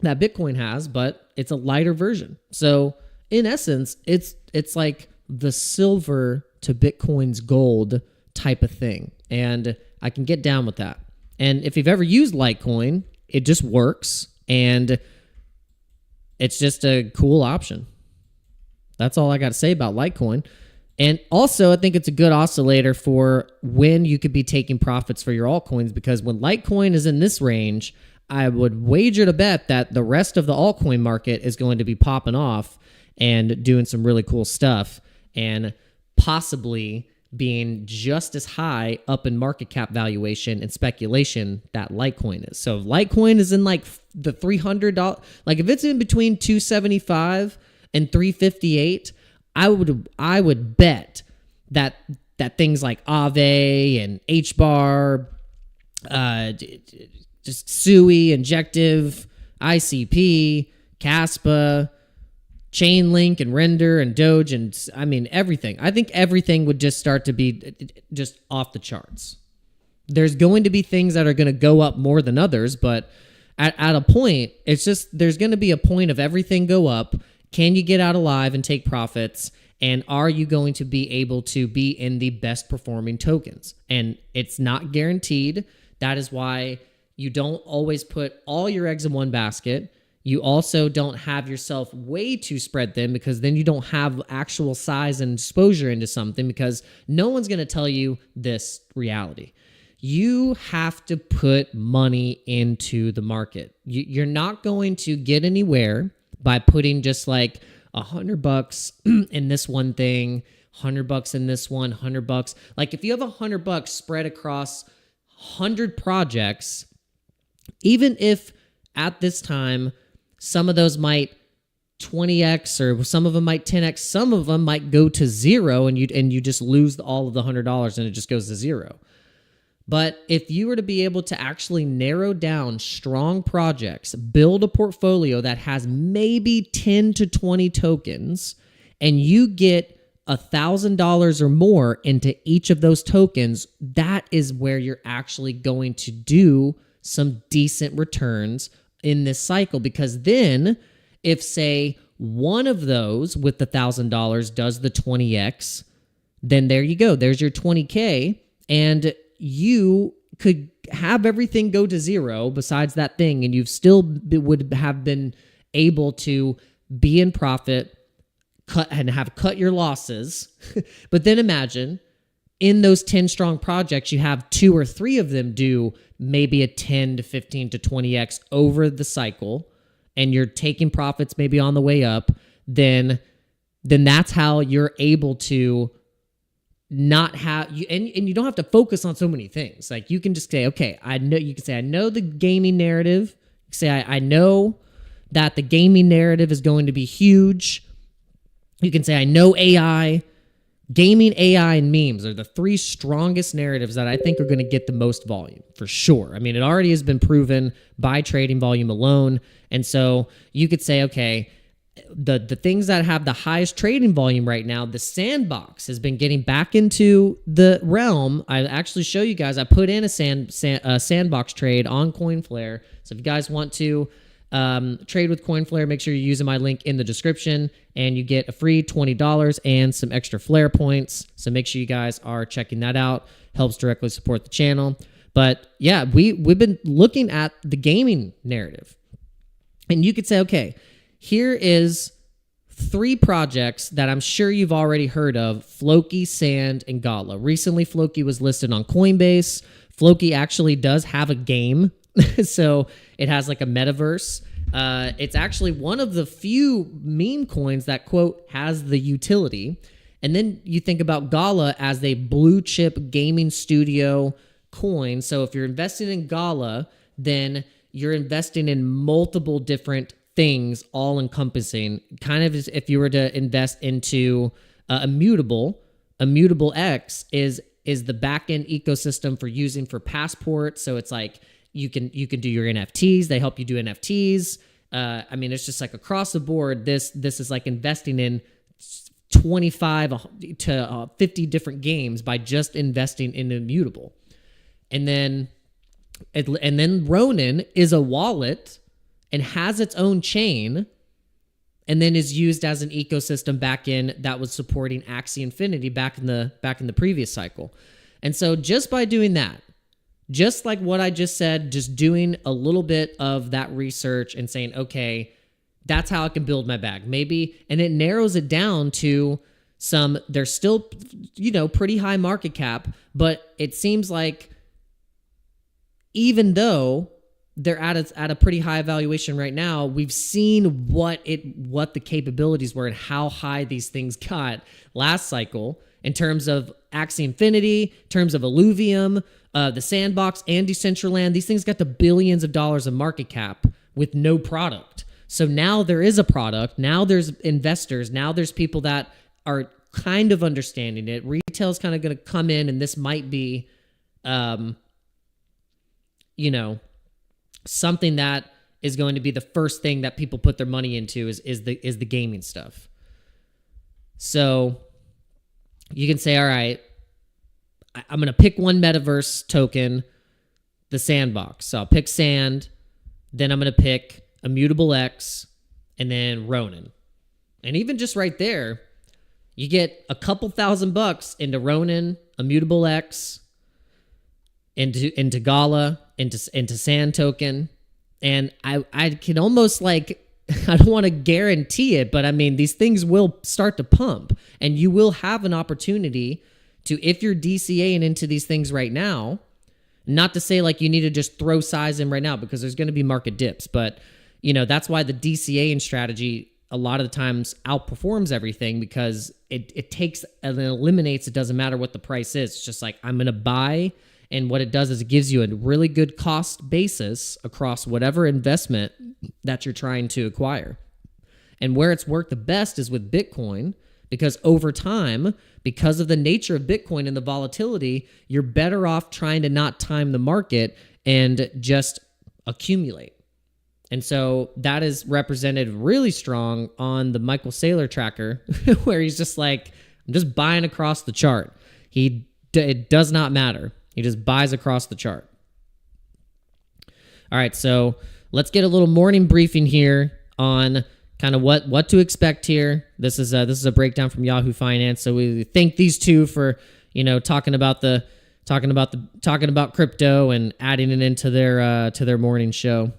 [SPEAKER 1] that Bitcoin has, but it's a lighter version. So in essence, it's like the silver to Bitcoin's gold type of thing. And I can get down with that. And if you've ever used Litecoin, it just works, and it's just a cool option. That's all I got to say about Litecoin. And also, I think it's a good oscillator for when you could be taking profits for your altcoins, because when Litecoin is in this range, I would wager to bet that the rest of the altcoin market is going to be popping off and doing some really cool stuff, and possibly being just as high up in market cap valuation and speculation that Litecoin is. So if Litecoin is in like the $300, like if it's in between 275 and 358, I would bet that things like Aave and HBAR, just SUI, Injective, ICP, Caspa, Chainlink and Render and Doge, and I mean everything. I think everything would just start to be just off the charts. There's going to be things that are going to go up more than others, but at a point, it's just there's going to be a point of everything go up. Can you get out alive and take profits? And are you going to be able to be in the best performing tokens? And it's not guaranteed. That is why you don't always put all your eggs in one basket. You also don't have yourself way too spread thin, because then you don't have actual size and exposure into something, because no one's going to tell you this reality. You have to put money into the market. You're not going to get anywhere by putting just like $100 in this one thing, $100 in this one, $100. Like if you have $100 spread across 100 projects, even if at this time some of those might 20x, or some of them might 10x, some of them might go to zero, and you just lose all of the $100 and it just goes to zero. But if you were to be able to actually narrow down strong projects, build a portfolio that has maybe 10 to 20 tokens, and you get $1,000 or more into each of those tokens, that is where you're actually going to do some decent returns in this cycle. Because then if, say, one of those with the $1,000 does the 20x, then there you go. There's your 20K, and you could have everything go to zero besides that thing, and you've still would have been able to be in profit, cut your losses. But then imagine in those 10 strong projects, you have 2 or 3 of them do maybe a 10 to 15 to 20x over the cycle, and you're taking profits maybe on the way up, then that's how you're able to not have you, and you don't have to focus on so many things. Like you can just say, okay, I know the gaming narrative. You can say, I know that the gaming narrative is going to be huge. You can say, I know AI. Gaming, AI, and memes are the 3 strongest narratives that I think are going to get the most volume, for sure. I mean, it already has been proven by trading volume alone. And so you could say, okay, the things that have the highest trading volume right now, the sandbox has been getting back into the realm. I actually show you guys, I put in a sandbox trade on COINFLARE. So if you guys want to trade with COINFLARE, make sure you're using my link in the description, and you get a free $20 and some extra Flare points. So make sure you guys are checking that out. Helps directly support the channel. But yeah, we've been looking at the gaming narrative, and you could say, okay, here is 3 projects that I'm sure you've already heard of: Floki, Sand, and Gala. Recently, Floki was listed on Coinbase. Floki actually does have a game. So it has like a metaverse. It's actually one of the few meme coins that, quote, has the utility. And then you think about Gala as a blue chip gaming studio coin. So if you're investing in Gala, then you're investing in multiple different things, all encompassing. Kind of as if you were to invest into Immutable X is the backend ecosystem for using for Passport. So it's like, you can do your NFTs. They help you do NFTs. I mean, it's just like across the board. This is like investing in 25 to 50 different games by just investing in Immutable. And then Ronin is a wallet and has its own chain, and then is used as an ecosystem backend that was supporting Axie Infinity back in the previous cycle. And so just by doing that, just like what I just said, just doing a little bit of that research and saying, okay, that's how I can build my bag. Maybe, and it narrows it down to they're still, pretty high market cap, but it seems like even though they're at a pretty high valuation right now, we've seen what the capabilities were and how high these things got last cycle in terms of Axie Infinity, in terms of Illuvium, the Sandbox, and Decentraland. These things got to billions of dollars of market cap with no product. So now there is a product. Now there's investors. Now there's people that are kind of understanding it. Retail is kind of going to come in, and this might be, something that is going to be the first thing that people put their money into is the gaming stuff. So you can say, all right, I'm going to pick one metaverse token, the Sandbox. So I'll pick Sand, then I'm going to pick Immutable X, and then Ronin. And even just right there, you get a couple $1,000 into Ronin, Immutable X, into Gala, into Sand token. And I can almost like, I don't want to guarantee it, but I mean, these things will start to pump, and you will have an opportunity to, if you're DCAing into these things right now, not to say like you need to just throw size in right now, because there's going to be market dips, but that's why the DCAing strategy a lot of the times outperforms everything, because it takes and eliminates, it doesn't matter what the price is. It's just like, I'm going to buy. And what it does is it gives you a really good cost basis across whatever investment that you're trying to acquire. And where it's worked the best is with Bitcoin, because over time, because of the nature of Bitcoin and the volatility, you're better off trying to not time the market and just accumulate. And so that is represented really strong on the Michael Saylor tracker, where he's just like, I'm just buying across the chart. It does not matter. He just buys across the chart. All right, so let's get a little morning briefing here on kind of what to expect here. This is a breakdown from Yahoo Finance. So we thank these two for talking about crypto and adding it into their morning show.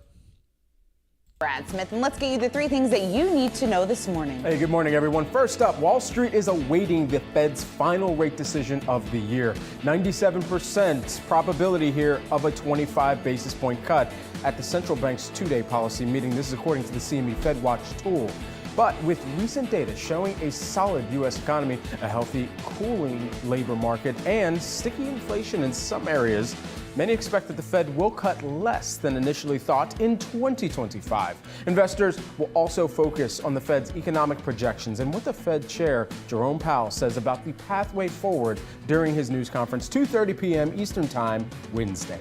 [SPEAKER 3] Brad Smith, and let's get you the 3 things that you need to know this morning.
[SPEAKER 4] Hey, good morning, everyone. First up, Wall Street is awaiting the Fed's final rate decision of the year. 97% probability here of a 25 basis point cut at the central bank's 2-day policy meeting. This is according to the CME FedWatch tool. But with recent data showing a solid U.S. economy, a healthy, cooling labor market, and sticky inflation in some areas, many expect that the Fed will cut less than initially thought in 2025. Investors will also focus on the Fed's economic projections and what the Fed chair, Jerome Powell, says about the pathway forward during his news conference, 2:30 p.m. Eastern Time, Wednesday.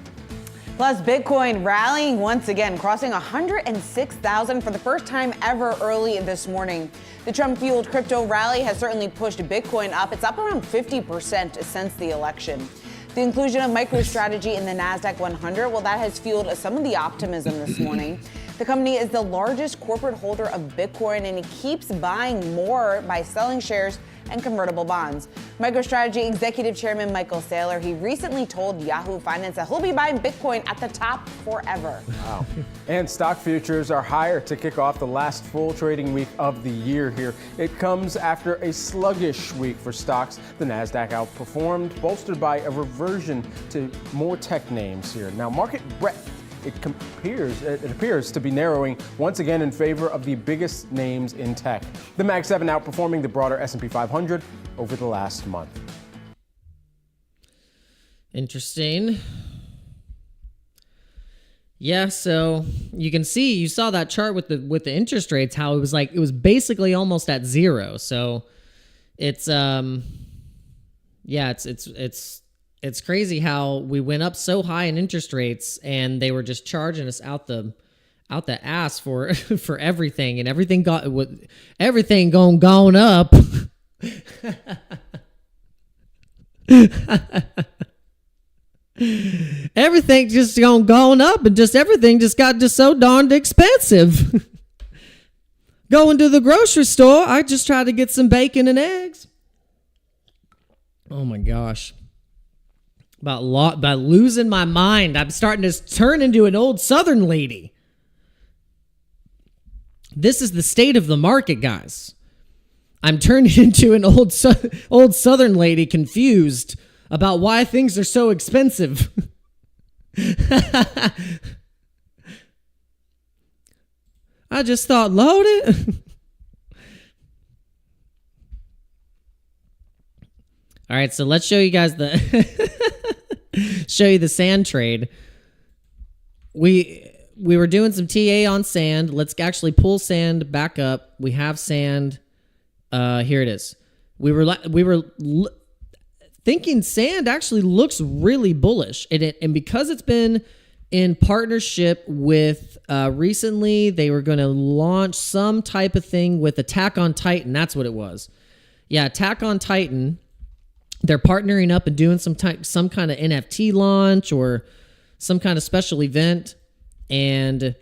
[SPEAKER 3] Plus, Bitcoin rallying once again, crossing 106,000 for the first time ever early this morning. The Trump-fueled crypto rally has certainly pushed Bitcoin up. It's up around 50% since the election. The inclusion of MicroStrategy in the NASDAQ 100, well, that has fueled some of the optimism this morning. The company is the largest corporate holder of Bitcoin, and it keeps buying more by selling shares and convertible bonds. MicroStrategy Executive Chairman Michael Saylor, he recently told Yahoo Finance that he'll be buying Bitcoin at the top forever.
[SPEAKER 4] Wow. And stock futures are higher to kick off the last full trading week of the year here. It comes after a sluggish week for stocks. The NASDAQ outperformed, bolstered by a reversion to more tech names here. Now, market breadth, it appears to be narrowing once again in favor of the biggest names in tech. The Mag 7 outperforming the broader S&P 500 over the last month.
[SPEAKER 1] Interesting. Yeah, so you saw that chart with the interest rates, how it was basically almost at zero. So it's it's crazy how we went up so high in interest rates and they were just charging us out the ass for for everything, and everything gone up. Everything just gone up, and just everything just got so darned expensive. Going to the grocery store, I just tried to get some bacon and eggs. Oh my gosh. By losing my mind. I'm starting to turn into an old Southern lady. This is the state of the market, guys. I'm turning into an old Southern lady, confused about why things are so expensive. I just thought, load it. All right, so let's show you guys the sand trade. We were doing some TA on sand. Let's actually pull sand back up. We have sand. Here it is. We were thinking sand actually looks really bullish, and because it's been in partnership with recently, they were going to launch some type of thing with Attack on Titan. That's what it was. Yeah, Attack on Titan. They're partnering up and doing some kind of NFT launch or some kind of special event, and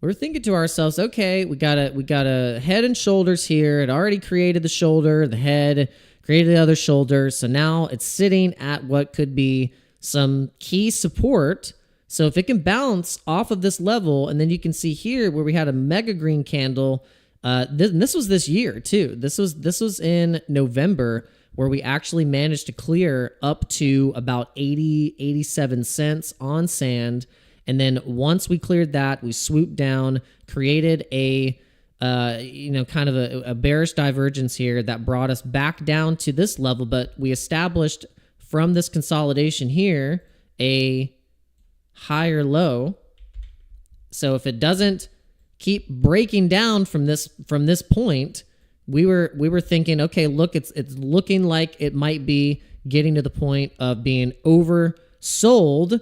[SPEAKER 1] we're thinking to ourselves, okay, we got a head and shoulders here. It already created the shoulder, the head created the other shoulder, so now it's sitting at what could be some key support. So if it can bounce off of this level, and then you can see here where we had a mega green candle. This was this year too. This was in November, where we actually managed to clear up to about 87 cents on sand. And then once we cleared that, we swooped down, created a kind of a bearish divergence here that brought us back down to this level. But we established from this consolidation here a higher low. So if it doesn't keep breaking down from this point, we were thinking, okay, look, it's looking like it might be getting to the point of being oversold.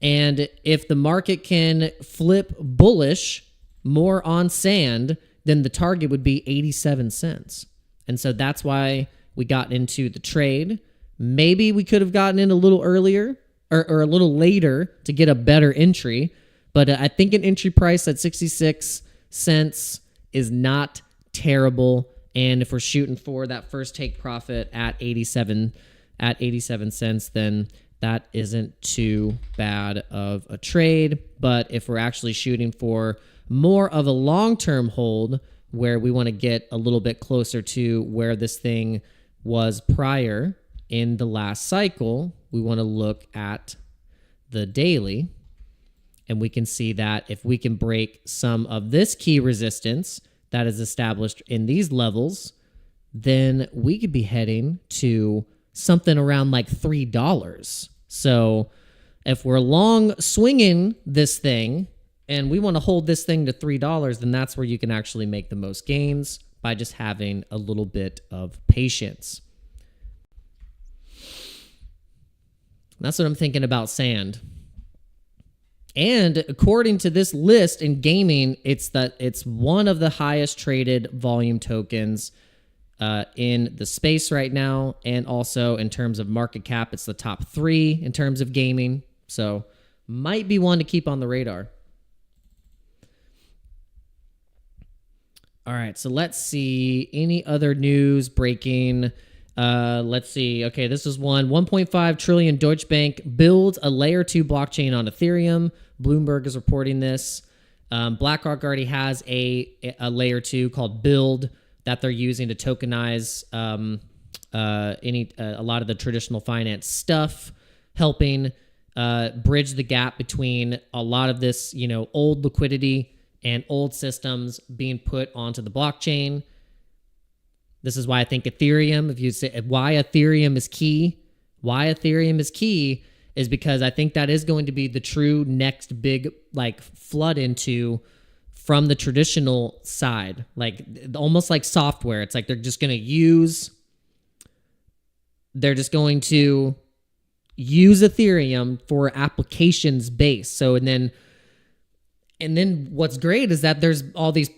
[SPEAKER 1] And if the market can flip bullish more on sand, then the target would be 87 cents. And so that's why we got into the trade. Maybe we could have gotten in a little earlier or a little later to get a better entry. But I think an entry price at 66 cents is not terrible. And if we're shooting for that first take profit at 87 cents, then that isn't too bad of a trade. But if we're actually shooting for more of a long-term hold where we want to get a little bit closer to where this thing was prior in the last cycle, we want to look at the daily. And we can see that if we can break some of this key resistance that is established in these levels, then we could be heading to something around like $3. So if we're long swinging this thing and we want to hold this thing to $3, then that's where you can actually make the most gains by just having a little bit of patience. That's what I'm thinking about sand. And according to this list in gaming, it's one of the highest traded volume tokens in the space right now. And also in terms of market cap, it's the top 3 in terms of gaming. So might be one to keep on the radar. All right, so let's see any other news breaking. Let's see. Okay, this is one. 1.5 trillion Deutsche Bank builds a layer 2 blockchain on Ethereum. Bloomberg is reporting this. BlackRock already has a layer 2 called Build that they're using to tokenize a lot of the traditional finance stuff, helping bridge the gap between a lot of this, old liquidity and old systems being put onto the blockchain. This is why I think Ethereum, if you say why Ethereum is key is because I think that is going to be the true next big flood into from the traditional side, almost like software. It's like they're just going to use Ethereum for applications based. So and then what's great is that there's all these,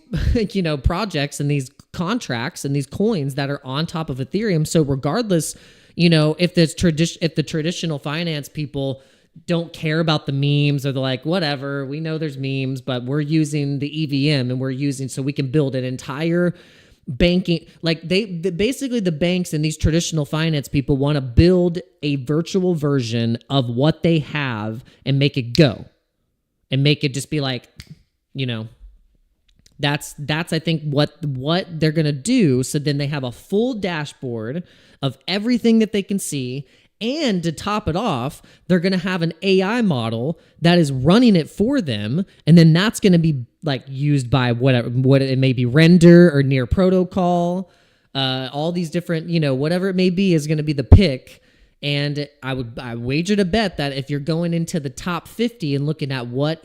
[SPEAKER 1] projects and these contracts and these coins that are on top of Ethereum. So regardless, if the traditional finance people don't care about the memes, or they're like, whatever, we know there's memes, but we're using the EVM and so we can build an entire banking, basically the banks and these traditional finance people want to build a virtual version of what they have and make it go. And make it just be that's I think what they're gonna do. So then they have a full dashboard of everything that they can see, and to top it off, they're gonna have an AI model that is running it for them, and then that's gonna be used by what it may be, render or near protocol, all these different whatever it may be is gonna be the pick. And I wager to bet that if you're going into the top 50 and looking at what's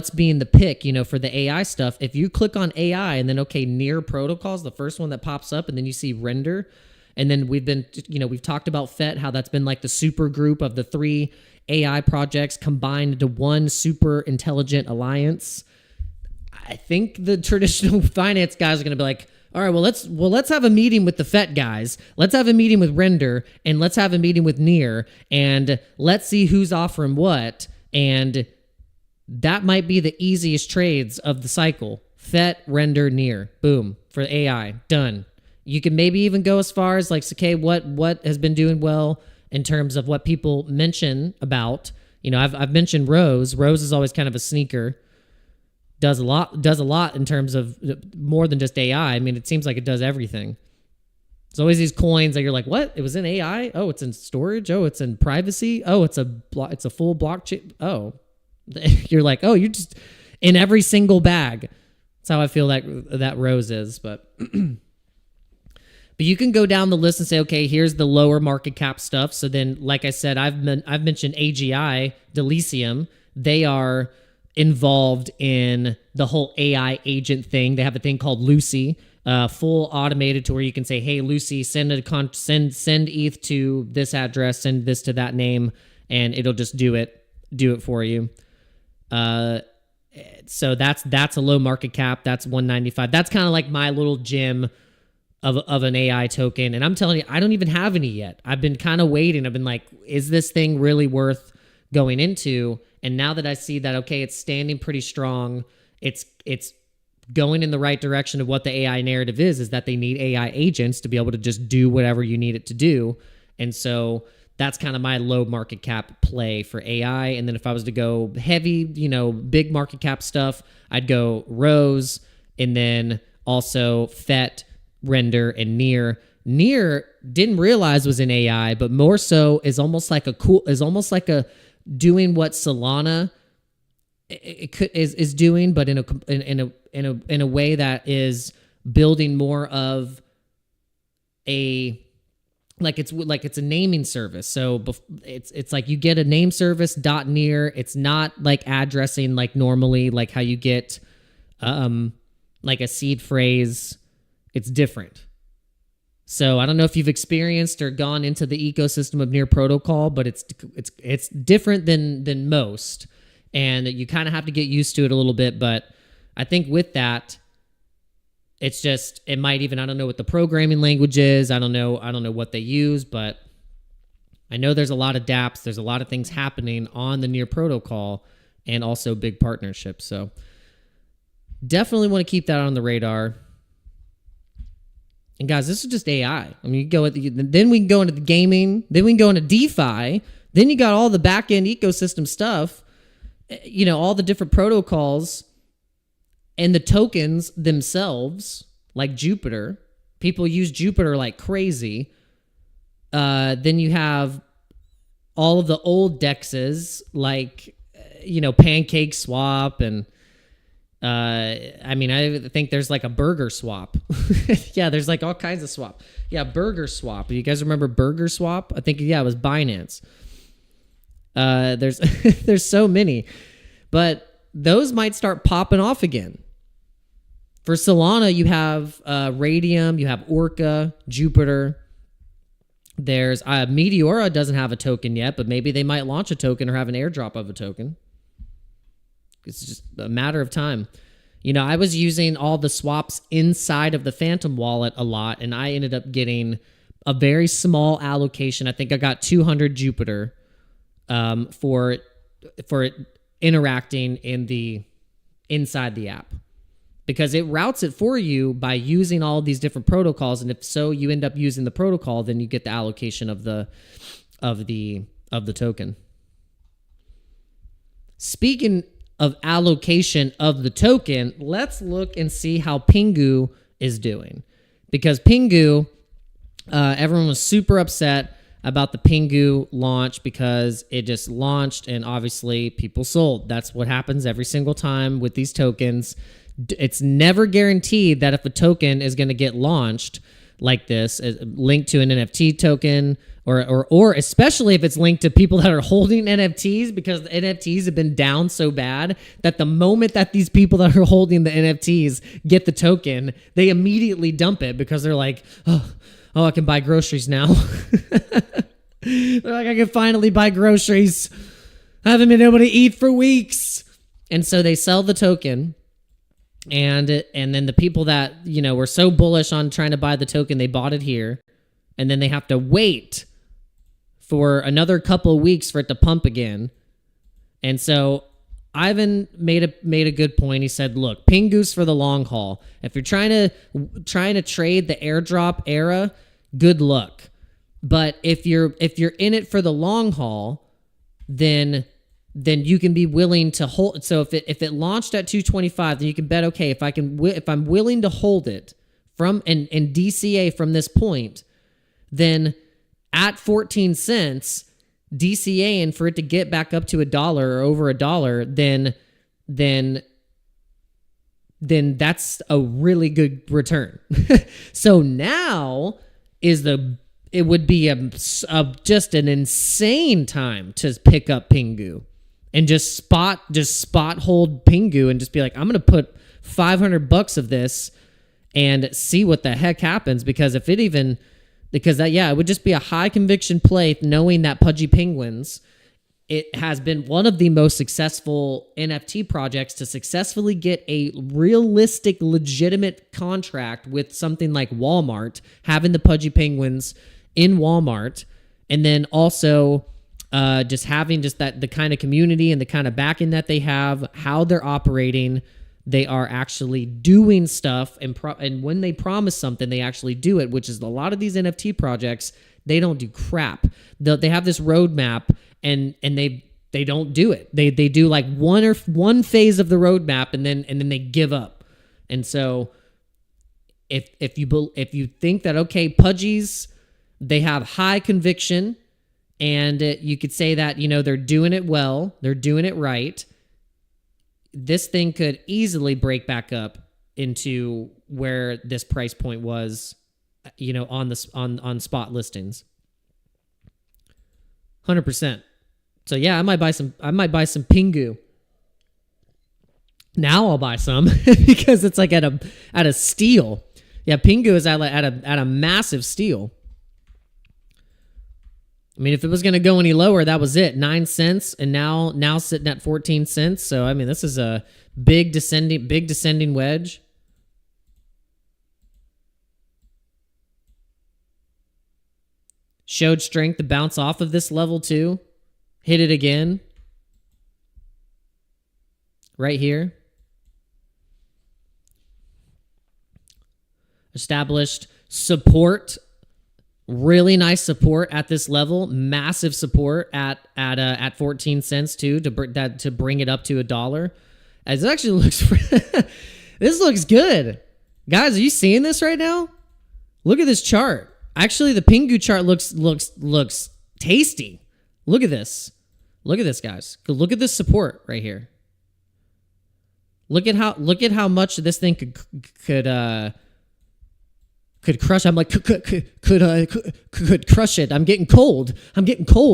[SPEAKER 1] being the pick, for the AI stuff, if you click on AI and then, near protocols, the first one that pops up, and then you see render. And then we've talked about FET, how that's been the super group of the 3 AI projects combined into one super intelligent alliance. I think the traditional finance guys are going to be all right, let's have a meeting with the FET guys. Let's have a meeting with Render, and let's have a meeting with Near, and let's see who's offering what. And that might be the easiest trades of the cycle. FET, Render, Near. Boom. For AI. Done. You can maybe even go as far as what has been doing well in terms of what people mention about. I've mentioned Rose. Rose is always kind of a sneaker. Does a lot in terms of more than just AI. I mean, it seems like it does everything. There's always these coins that you're like, what? It was in AI? Oh, it's in storage? Oh, it's in privacy? Oh, it's a full blockchain? Oh, you're like, oh, you're just in every single bag. That's how I feel that Rose is. But you can go down the list and say, okay, here's the lower market cap stuff. So then, like I said, I've mentioned AGI, Delicium. They are involved in the whole AI agent thing. They have a thing called Lucy, full automated, to where you can say, hey, Lucy, send ETH to this address, send this to that name, and it'll just do it for you. So that's a low market cap. That's 195. That's kind of like my little gem of an AI token. And I'm telling you, I don't even have any yet. I've been kind of waiting. I've been like, is this thing really worth going into? And now that I see that, okay, it's standing pretty strong, it's going in the right direction of what the AI narrative is that they need AI agents to be able to just do whatever you need it to do. And so that's kind of my low market cap play for AI. And then if I was to go heavy, big market cap stuff, I'd go Rose, and then also FET, Render, and Near. Near didn't realize was in AI, but more so is almost like a doing what Solana is doing, but in a way that is building more of it's a naming service. So it's like you get a name service .near. It's not like addressing like normally, like how you get like a seed phrase. It's different. So I don't know if you've experienced or gone into the ecosystem of Near protocol, but it's different than most, and you kind of have to get used to it a little bit. But I think with that, it might even, I don't know what the programming language is. I don't know what they use, but I know there's a lot of dApps. There's a lot of things happening on the Near protocol and also big partnerships. So definitely want to keep that on the radar. And guys, this is just AI. I mean, then we can go into the gaming, then we can go into DeFi, then you got all the back-end ecosystem stuff, all the different protocols and the tokens themselves, like Jupiter. People use Jupiter like crazy. Then you have all of the old dexes, like, Pancake Swap, and I think there's like a Burger Swap. Yeah, there's like all kinds of swap. Yeah, Burger Swap. You guys remember Burger Swap? I think, it was Binance. There's so many, but those might start popping off again. For Solana, you have Radium, you have Orca, Jupiter. There's Meteora doesn't have a token yet, but maybe they might launch a token or have an airdrop of a token. It's just a matter of time. I was using all the swaps inside of the Phantom wallet a lot, and I ended up getting a very small allocation. I think I got 200 Jupiter for interacting inside the app, because it routes it for you by using all these different protocols. And if so, you end up using the protocol, then you get the allocation of the token. Speaking of allocation of the token, let's look and see how Pingu is doing. Because Pingu, everyone was super upset about the Pingu launch because it just launched and obviously people sold. That's what happens every single time with these tokens. It's never guaranteed that if a token is going to get launched like this, linked to an NFT token, or especially if it's linked to people that are holding NFTs, because the NFTs have been down so bad that the moment that these people that are holding the NFTs get the token, they immediately dump it because they're like, oh, I can buy groceries now. They're like, I can finally buy groceries. I haven't been able to eat for weeks. And so they sell the token. And then the people that, were so bullish on trying to buy the token, they bought it here. And then they have to wait for another couple of weeks for it to pump again. And so Ivan made a good point. He said, look, Pingu's for the long haul. If you're trying to trade the airdrop era, good luck. But if you're in it for the long haul, then you can be willing to hold. So if it launched at 225, then you can bet, okay, if I'm willing to hold it from and DCA from this point, then at 14 cents DCA, and for it to get back up to $1 or over $1, then that's a really good return. So now it would be just an insane time to pick up Pingu and just spot hold Pingu and just be like, I'm going to put $500 of this and see what the heck happens. Because it would just be a high conviction play, knowing that Pudgy Penguins, it has been one of the most successful NFT projects to successfully get a realistic, legitimate contract with something like Walmart, having the Pudgy Penguins in Walmart, and then also just having the kind of community and the kind of backing that they have, how they're operating. They are actually doing stuff, and when they promise something, they actually do it, which is a lot of these NFT projects They don't do crap. They have this roadmap, and they don't do it. They do like one phase of the roadmap, and then they give up. And so if you think that, okay, Pudgies, they have high conviction, and you could say that, you know, they're doing it well, they're doing it right, this thing could easily break back up into where this price point was, you know, on spot listings. 100%. So yeah, I might buy some Pingu. Now I'll buy some because it's like at a steal. Yeah, Pingu is at a massive steal. I mean, if it was going to go any lower, that was it. 9 cents, and now sitting at 14 cents. So I mean, this is a big descending wedge. Showed strength to bounce off of this level too. Hit it again. Right here. Established support. Really nice support at this level. Massive support at 14 cents too, to bring it up to $1. As it actually looks this looks good. Guys, are you seeing this right now? Look at this chart. Actually, the Pingu chart looks tasty. Look at this. Look at this, guys. Look at this support right here. Look at how much this thing could crush. I'm like could crush it. I'm getting cold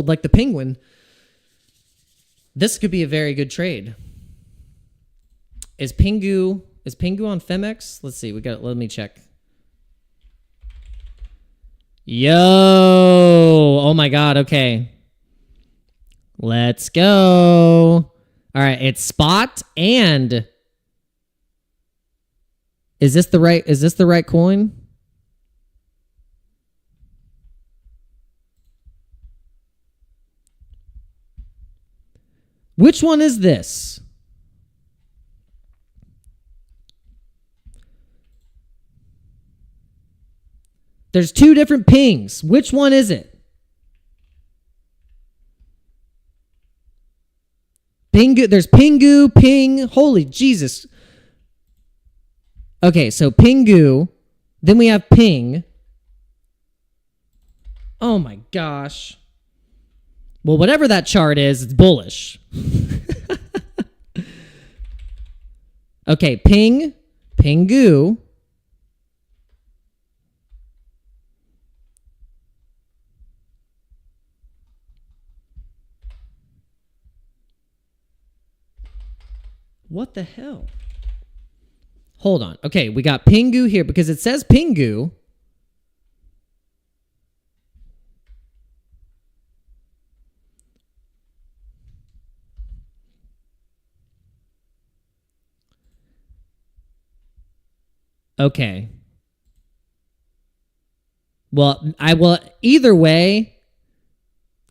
[SPEAKER 1] like the penguin. This could be a very good trade. Is Pingu on PHEMEX? Let's see. Let me check. Yo! Oh my God. Okay. Let's go. All right. It's spot and is this the right coin? Which one is this? There's two different pings. Which one is it? Pingu. There's Pingu, Ping. Holy Jesus. Okay, so Pingu. Then we have Ping. Oh my gosh. Well, whatever that chart is, it's bullish. Okay, Ping, Pingu. What the hell? Hold on. Okay, we got Pingu here because it says Pingu. Okay. Well, either way,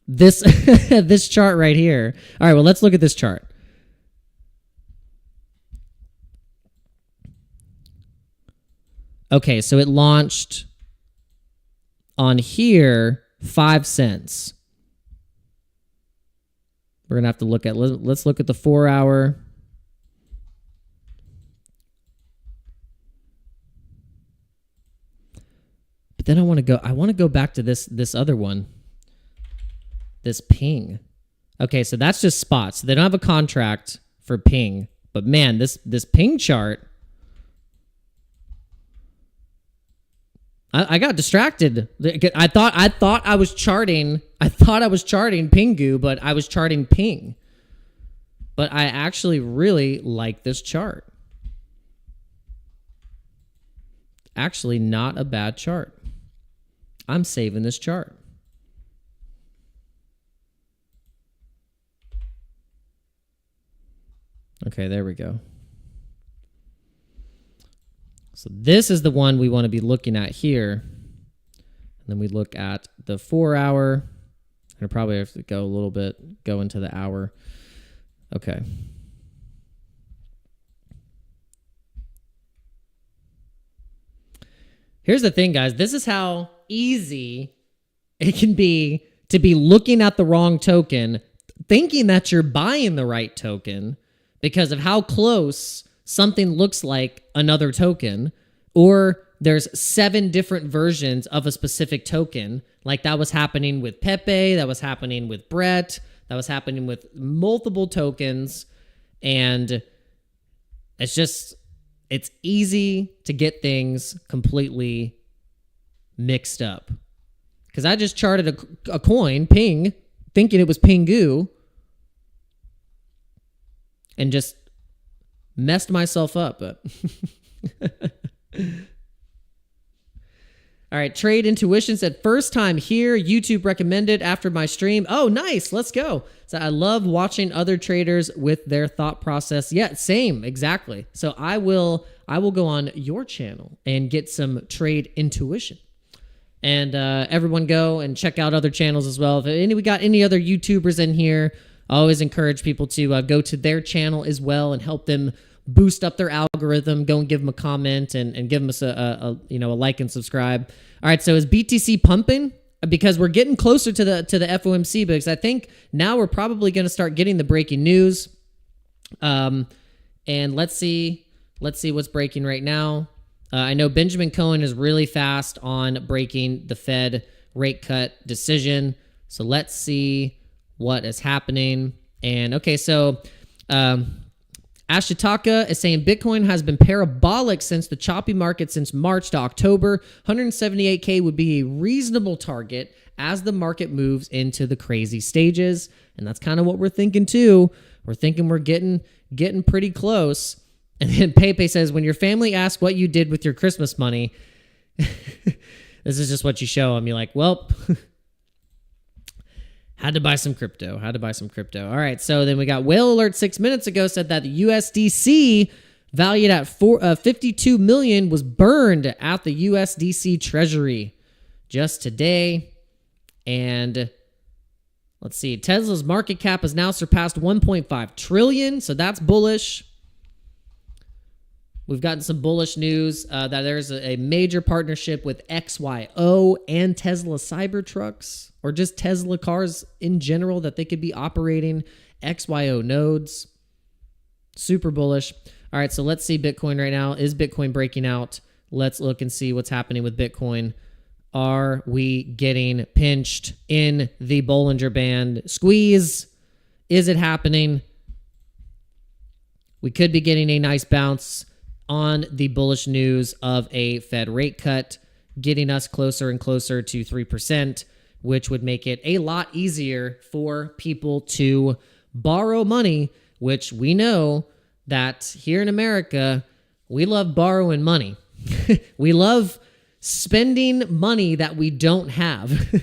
[SPEAKER 1] this this chart right here. All right, well, let's look at this chart. Okay, so it launched on here 5 cents. We're going to have to look at, let's look at the 4 hour. But then I want to go back to this other one. This Ping. Okay, so that's just spots. They don't have a contract for Ping. But man, this Ping chart, I got distracted. I thought I was charting Pingu, but I was charting Ping. But I actually really like this chart. Actually, not a bad chart. I'm saving this chart. Okay, there we go. So this is the one we want to be looking at here. And then we look at the 4 hour. I probably have to go into the hour. Okay. Here's the thing, guys. This is how easy It can be to be looking at the wrong token, thinking that you're buying the right token because of how close something looks like another token, or there's 7 different versions of a specific token. Like that was happening with Pepe, that was happening with Brett, that was happening with multiple tokens. And it's easy to get things completely mixed up. Because I just charted a coin, Ping, thinking it was Pingu, and just messed myself up. But all right, Trade Intuition said, first time here, YouTube recommended after my stream. Oh, nice, let's go. So I love watching other traders with their thought process. Yeah, same, exactly. So I will go on your channel and get some Trade Intuition. And everyone go and check out other channels as well. If we got any other YouTubers in here, I always encourage people to go to their channel as well and help them boost up their algorithm. Go and give them a comment and give them a like and subscribe. All right, so is BTC pumping? Because we're getting closer to the FOMC, because I think now we're probably going to start getting the breaking news. And let's see what's breaking right now. I know Benjamin Cohen is really fast on breaking the Fed rate cut decision. So let's see what is happening. And okay, so Ashitaka is saying Bitcoin has been parabolic since the choppy market since March to October. 178K would be a reasonable target as the market moves into the crazy stages. And that's kind of what we're thinking too. We're thinking we're getting pretty close. And then Pepe says, when your family asks what you did with your Christmas money, this is just what you show them. You're like, well, had to buy some crypto. All right, so then we got Whale Alert 6 minutes ago said that the USDC valued at 52 million was burned at the USDC Treasury just today. And let's see, Tesla's market cap has now surpassed 1.5 trillion, so that's bullish. We've gotten some bullish news that there's a major partnership with XYO and Tesla Cybertrucks, or just Tesla cars in general, that they could be operating XYO nodes. Super bullish. All right, so let's see Bitcoin right now. Is Bitcoin breaking out? Let's look and see what's happening with Bitcoin. Are we getting pinched in the Bollinger Band squeeze? Is it happening? We could be getting a nice bounce on the bullish news of a Fed rate cut, getting us closer and closer to 3%, which would make it a lot easier for people to borrow money, which we know that here in America, we love borrowing money. We love spending money that we don't have.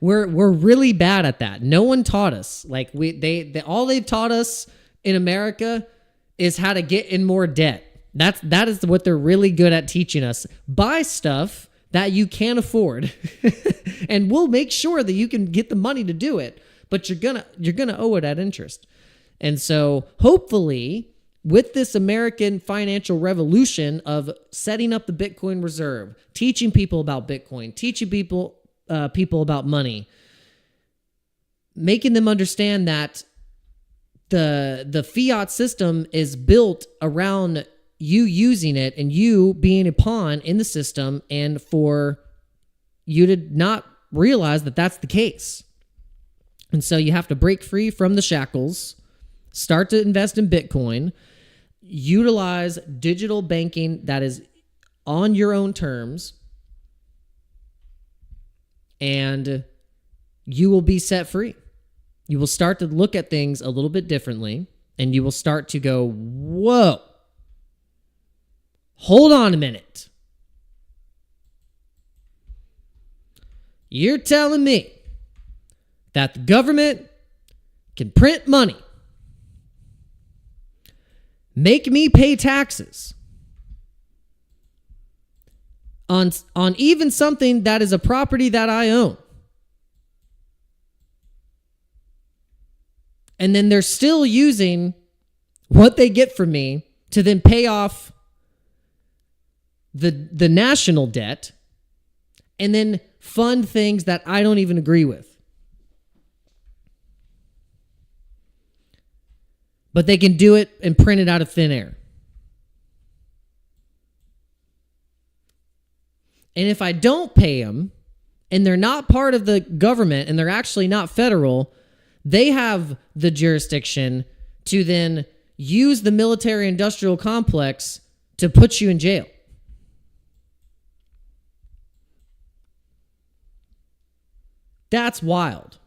[SPEAKER 1] We're really bad at that. No one taught us. Like all they've taught us in America is how to get in more debt. That is what they're really good at teaching us. Buy stuff that you can't afford. And we'll make sure that you can get the money to do it, but you're gonna owe it at interest. And so hopefully with this American financial revolution of setting up the Bitcoin reserve, teaching people about Bitcoin, teaching people about money, making them understand that the fiat system is built around you using it and you being a pawn in the system, and for you to not realize that that's the case. And so you have to break free from the shackles, start to invest in Bitcoin, utilize digital banking that is on your own terms, and you will be set free. You will start to look at things a little bit differently, and you will start to go, whoa, hold on a minute. You're telling me that the government can print money, make me pay taxes on even something that is a property that I own, and then they're still using what they get from me to then pay off the national debt, and then fund things that I don't even agree with. But they can do it and print it out of thin air. And if I don't pay them, and they're not part of the government, and they're actually not federal, they have the jurisdiction to then use the military-industrial complex to put you in jail. That's wild.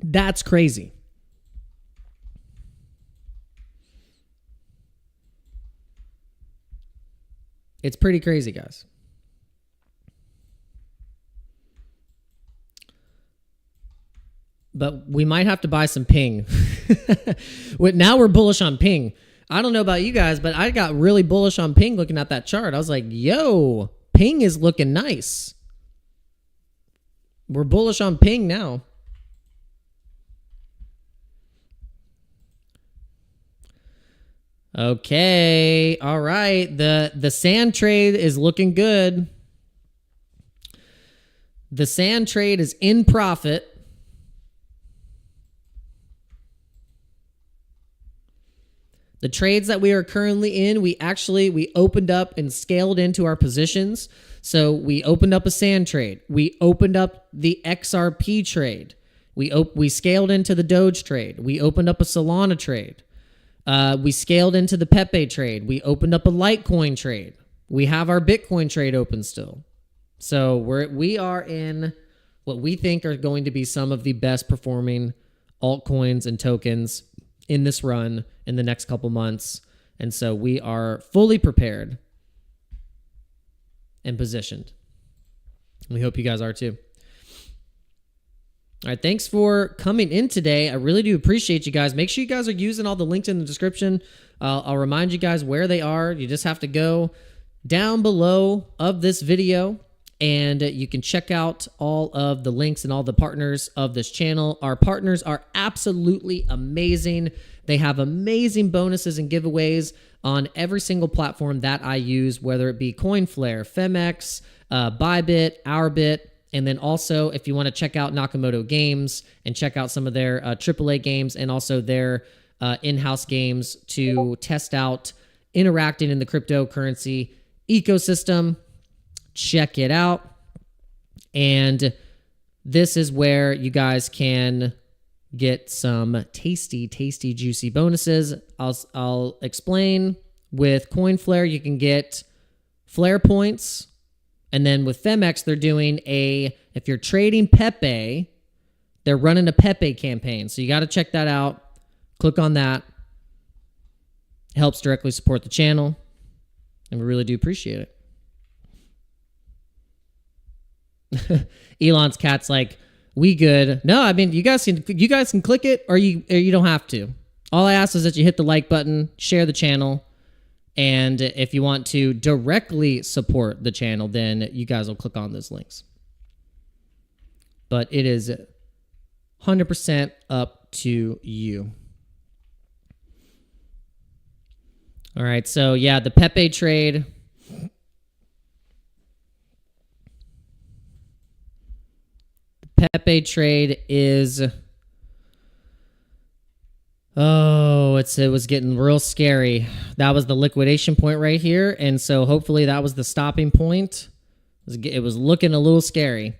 [SPEAKER 1] That's crazy. It's pretty crazy, guys. But we might have to buy some ping. Now we're bullish on ping. I don't know about you guys, but I got really bullish on ping looking at that chart. I was like, yo, ping is looking nice. We're bullish on ping now. Okay. All right. The sand trade is looking good. The sand trade is in profit. The trades that we are currently in, we opened up and scaled into our positions. So we opened up a sand trade. We opened up the XRP trade. We scaled into the Doge trade. We opened up a Solana trade. We scaled into the Pepe trade. We opened up a Litecoin trade. We have our Bitcoin trade open still. So we are in what we think are going to be some of the best performing altcoins and tokens in this run in the next couple months. And so we are fully prepared and positioned. We hope you guys are too. All right, thanks for coming in today. I really do appreciate you guys. Make sure you guys are using all the links in the description. I'll remind you guys where they are. You just have to go down below of this video, and you can check out all of the links and all the partners of this channel. Our partners are absolutely amazing. They have amazing bonuses and giveaways on every single platform that I use, whether it be COINFLARE, PHEMEX, Bybit, OURBIT. And then also, if you want to check out Nakamoto Games and check out some of their AAA games and also their in-house games to test out interacting in the cryptocurrency ecosystem, check it out. And this is where you guys can get some tasty, tasty, juicy bonuses. I'll explain. With COINFLARE, you can get Flare points. And then with PHEMEX, they're doing if you're trading Pepe, they're running a Pepe campaign. So you got to check that out. Click on that. It helps directly support the channel. And we really do appreciate it. Elon's cat's like, we good. No, I mean, you guys can click it or you don't have to. All I ask is that you hit the like button, share the channel. And if you want to directly support the channel, then you guys will click on those links. But it is 100% up to you. All right, so yeah, the Pepe trade. The Pepe trade is... Oh, it was getting real scary. That was the liquidation point right here. And so hopefully that was the stopping point. It was looking a little scary.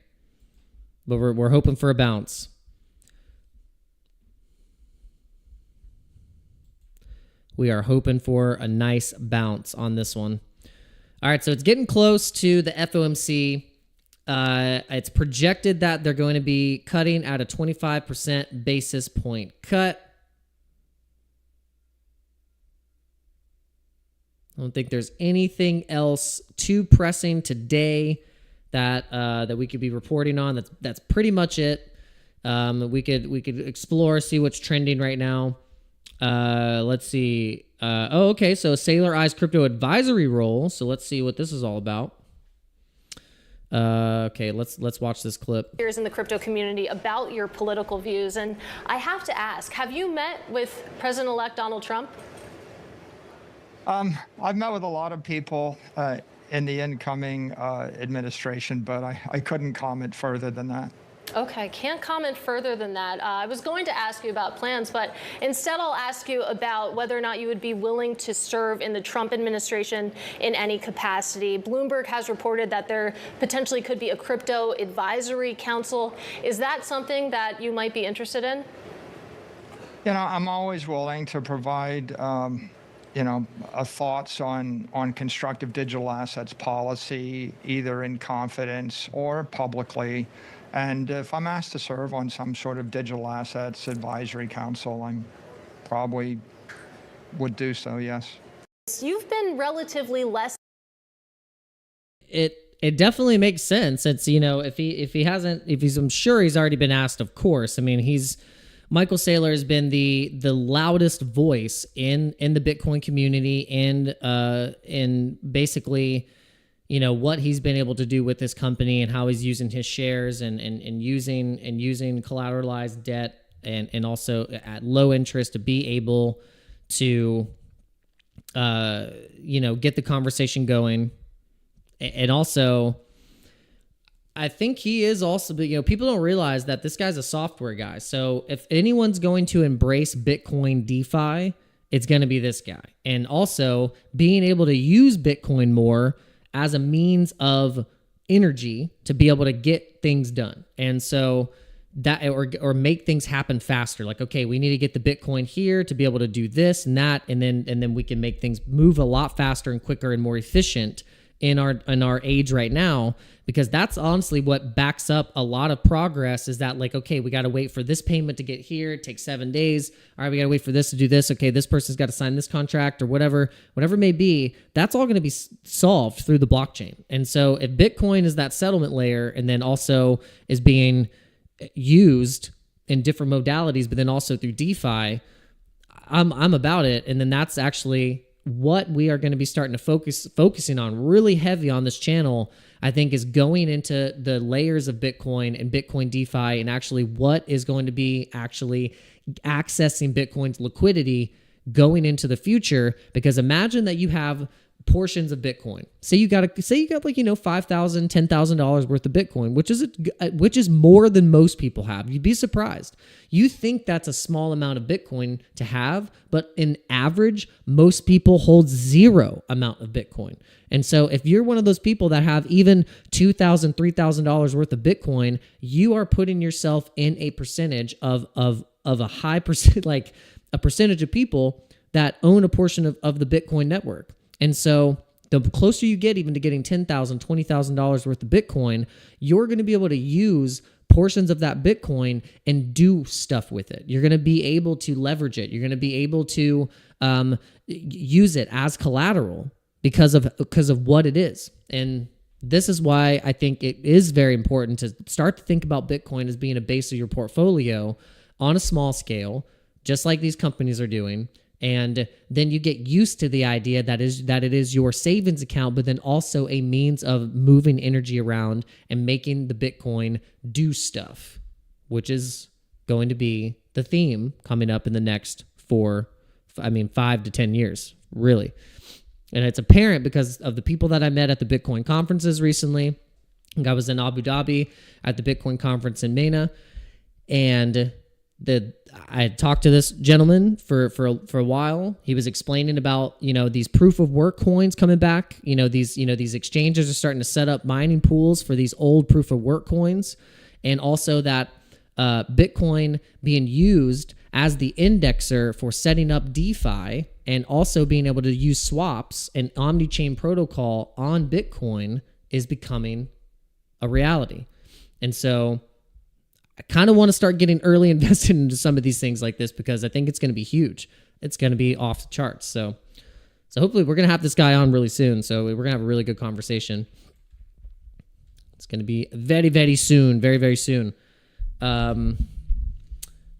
[SPEAKER 1] But we're hoping for a bounce. We are hoping for a nice bounce on this one. All right, so it's getting close to the FOMC. It's projected that they're going to be cutting at a 25% basis point cut. I don't think there's anything else too pressing today that we could be reporting on. That's pretty much it. We could explore, see what's trending right now. Let's see. Okay. So Sailor Eyes Crypto Advisory Role. So let's see what this is all about. Okay, let's watch this clip.
[SPEAKER 5] Here's in the crypto community about your political views, and I have to ask: have you met with President-elect Donald Trump?
[SPEAKER 6] I've met with a lot of people in the incoming administration, but I couldn't comment further than that.
[SPEAKER 5] Okay, can't comment further than that. I was going to ask you about plans, but instead I'll ask you about whether or not you would be willing to serve in the Trump administration in any capacity. Bloomberg has reported that there potentially could be a crypto advisory council. Is that something that you might be interested in?
[SPEAKER 6] You know, I'm always willing to provide, you know, thoughts on constructive digital assets policy, either in confidence or publicly. And if I'm asked to serve on some sort of digital assets advisory council, I'm probably would do so, yes.
[SPEAKER 5] You've been relatively less.
[SPEAKER 1] It definitely makes sense. It's, you know, if he's, I'm sure he's already been asked, of course. I mean, Michael Saylor has been the loudest voice in the Bitcoin community and in basically, you know, what he's been able to do with this company and how he's using his shares and using collateralized debt and also at low interest to be able to, you know, get the conversation going. And also, I think he is also, you know, people don't realize that this guy's a software guy. So if anyone's going to embrace Bitcoin DeFi, it's going to be this guy. And also being able to use Bitcoin more as a means of energy to be able to get things done. And so that, or make things happen faster. Like, okay, we need to get the Bitcoin here to be able to do this and that. And then we can make things move a lot faster and quicker and more efficient in our age right now, because that's honestly what backs up a lot of progress is that, like, okay, we got to wait for this payment to get here. It takes 7 days. All right, we got to wait for this to do this. Okay, this person's got to sign this contract or whatever it may be. That's all going to be solved through the blockchain. And so if Bitcoin is that settlement layer and then also is being used in different modalities, but then also through DeFi, I'm about it. And then that's actually what we are going to be starting to focusing on really heavy on this channel, I think, is going into the layers of Bitcoin and Bitcoin DeFi and actually what is going to be actually accessing Bitcoin's liquidity going into the future. Because imagine that you have portions of Bitcoin. Say you got like, you know, $5,000, $10,000 worth of Bitcoin, which is more than most people have. You'd be surprised. You think that's a small amount of Bitcoin to have, but in average, most people hold zero amount of Bitcoin. And so if you're one of those people that have even $2,000, $3,000 worth of Bitcoin, you are putting yourself in a percentage of a high percent, like a percentage of people that own a portion of the Bitcoin network. And so the closer you get even to getting $10,000, $20,000 worth of Bitcoin, you're going to be able to use portions of that Bitcoin and do stuff with it. You're going to be able to leverage it. You're going to be able to use it as collateral because of what it is. And this is why I think it is very important to start to think about Bitcoin as being a base of your portfolio on a small scale, just like these companies are doing. And then you get used to the idea that it is your savings account, but then also a means of moving energy around and making the Bitcoin do stuff, which is going to be the theme coming up in the next 5 to 10 years, really. And it's apparent because of the people that I met at the Bitcoin conferences recently. I was in Abu Dhabi at the Bitcoin conference in MENA, and I talked to this gentleman for a while. He was explaining about, you know, these proof of work coins coming back. These exchanges are starting to set up mining pools for these old proof of work coins, and also that Bitcoin being used as the indexer for setting up DeFi, and also being able to use swaps and omni-chain protocol on Bitcoin is becoming a reality. And so I kind of want to start getting early invested into some of these things like this, because I think it's going to be huge. It's going to be off the charts. So hopefully we're going to have this guy on really soon. So we're going to have a really good conversation. It's going to be very, very soon. Very, very soon.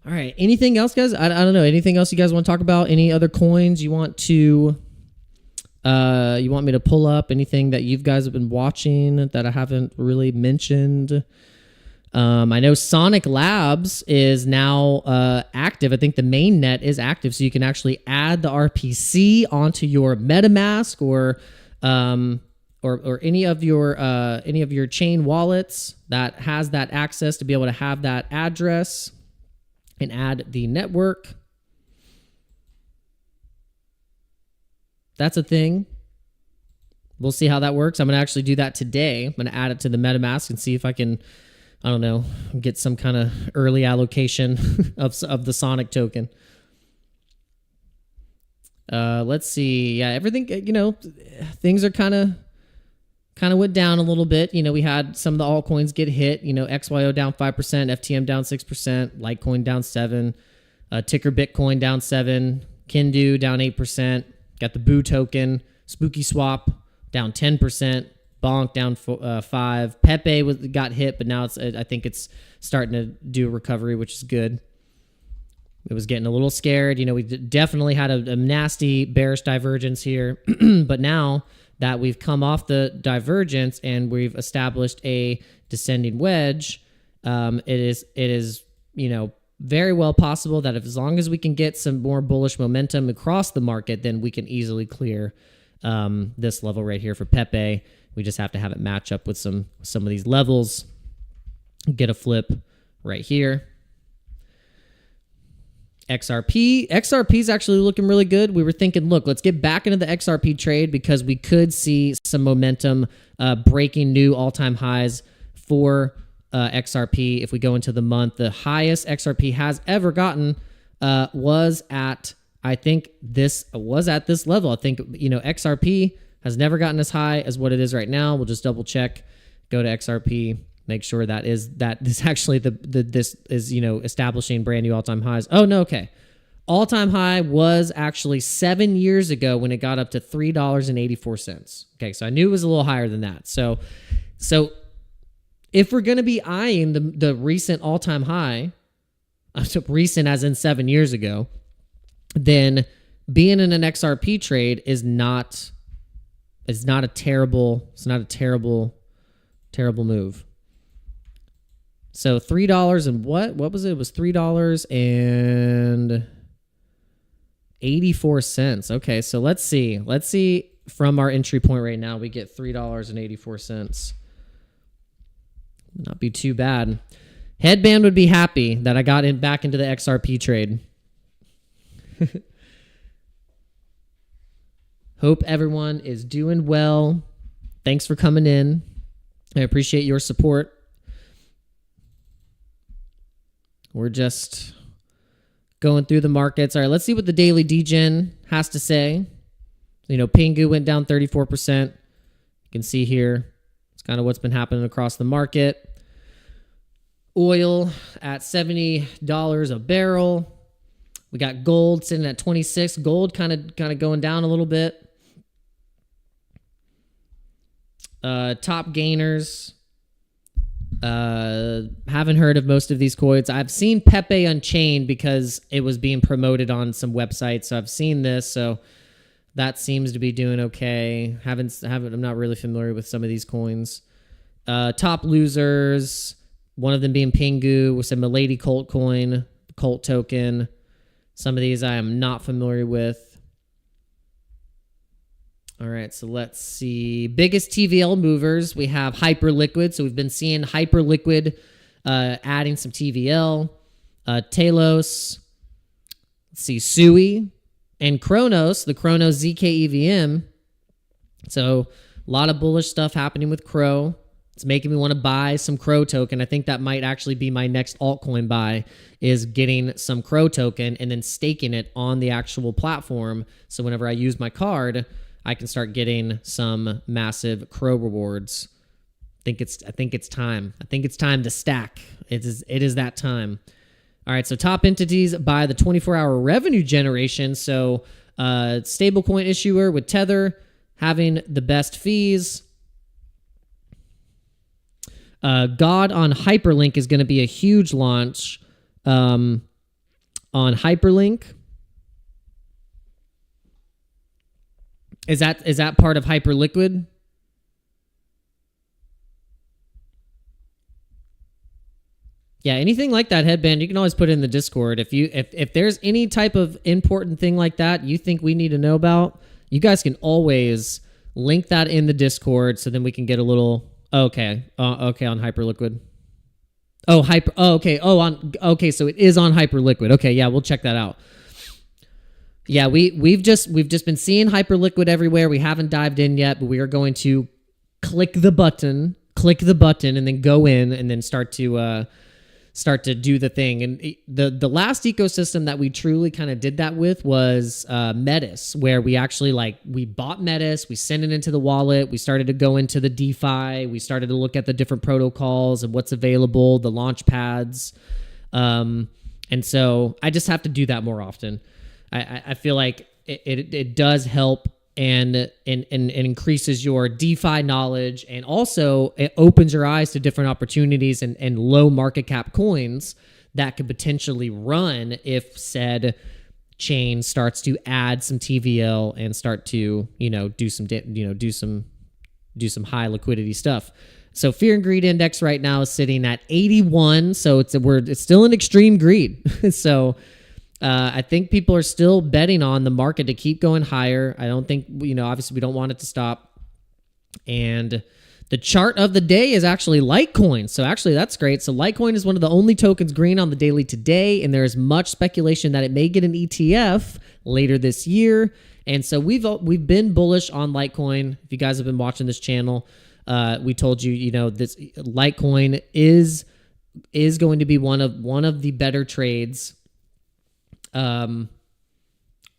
[SPEAKER 1] All right. Anything else, guys? I don't know. Anything else you guys want to talk about? Any other coins you want me to pull up? Anything that you guys have been watching that I haven't really mentioned? I know Sonic Labs is now active. I think the main net is active, so you can actually add the RPC onto your MetaMask or or any of your chain wallets that has that access to be able to have that address and add the network. That's a thing. We'll see how that works. I'm going to actually do that today. I'm going to add it to the MetaMask and see if I can, I don't know, get some kind of early allocation of the Sonic token. Let's see. Yeah, everything, things are kind of went down a little bit. We had some of the altcoins get hit. XYO down 5%, FTM down 6%, Litecoin down 7%, ticker Bitcoin down 7%, Kindu down 8%, got the Boo token, Spooky Swap down 10%, Bonk down 5%. Pepe got hit, but now I think it's starting to do a recovery, which is good. It was getting a little scared. We definitely had a nasty bearish divergence here, but now that we've come off the divergence and we've established a descending wedge, it is very well possible that as long as we can get some more bullish momentum across the market, then we can easily clear this level right here for Pepe. We just have to have it match up with some of these levels, get a flip right here. XRP is actually looking really good. We were thinking, look, let's get back into the XRP trade because we could see some momentum breaking new all-time highs for XRP if we go into the month. The highest XRP has ever gotten was at this level. I think, XRP has never gotten as high as what it is right now. We'll just double check, go to XRP. Make sure that this actually this is establishing brand new all-time highs. Oh no, okay. All-time high was actually 7 years ago when it got up to $3.84. Okay, so I knew it was a little higher than that. So if we're going to be eyeing the recent all-time high, recent as in 7 years ago, then being in an XRP trade is not a terrible move. So $3 and what was it? It was $3.84. Okay, so let's see from our entry point right now, we get $3.84. Not be too bad. Headband would be happy that I got back into the XRP trade. Hope everyone is doing well. Thanks for coming in. I appreciate your support. We're just going through the markets. All right, let's see what the daily degen has to say. Pingu went down 34%. You can see here, it's kind of what's been happening across the market. Oil at $70 a barrel. We got gold sitting at 26. Gold kind of going down a little bit. Top gainers. Haven't heard of most of these coins. I've seen Pepe Unchained because it was being promoted on some websites. So I've seen this. So that seems to be doing okay. I'm not really familiar with some of these coins. Top losers. One of them being Pingu with some Milady Cult coin, Cult token. Some of these I am not familiar with. All right, so let's see. Biggest TVL movers, we have Hyperliquid. So we've been seeing Hyperliquid adding some TVL. Talos, let's see, Sui, and Kronos, the Kronos ZK EVM. So a lot of bullish stuff happening with Crow. It's making me want to buy some Crow token. I think that might actually be my next altcoin buy, is getting some Crow token and then staking it on the actual platform. So whenever I use my card, I can start getting some massive Crow rewards. I think it's time. I think it's time to stack. It is that time. All right, so top entities by the 24-hour revenue generation. So stablecoin issuer with Tether having the best fees. God on Hyperlink is going to be a huge launch on Hyperlink. Is that part of Hyperliquid? Yeah, anything like that, Headband, you can always put it in the Discord. If there's any type of important thing like that you think we need to know about, you guys can always link that in the Discord so then we can get a little. Okay, okay, on Hyperliquid. Oh, okay. Okay. So it is on Hyperliquid. Okay, yeah, we'll check that out. Yeah, we've just been seeing Hyperliquid everywhere. We haven't dived in yet, but we are going to click the button, and then go in and then start to do the thing. And the last ecosystem that we truly kind of did that with was Metis, where we actually we bought Metis, we sent it into the wallet, we started to go into the DeFi, we started to look at the different protocols and what's available, the launch pads. And so I just have to do that more often. I feel like it does help and increases your DeFi knowledge, and also it opens your eyes to different opportunities and low market cap coins that could potentially run if said chain starts to add some TVL and start to do some high liquidity stuff. So Fear and Greed Index right now is sitting at 81, so it's still an extreme greed. So I think people are still betting on the market to keep going higher. I don't think, obviously we don't want it to stop. And the chart of the day is actually Litecoin. So actually that's great. So Litecoin is one of the only tokens green on the daily today. And there is much speculation that it may get an ETF later this year. And so we've been bullish on Litecoin. If you guys have been watching this channel, we told you, this Litecoin is going to be one of the better trades of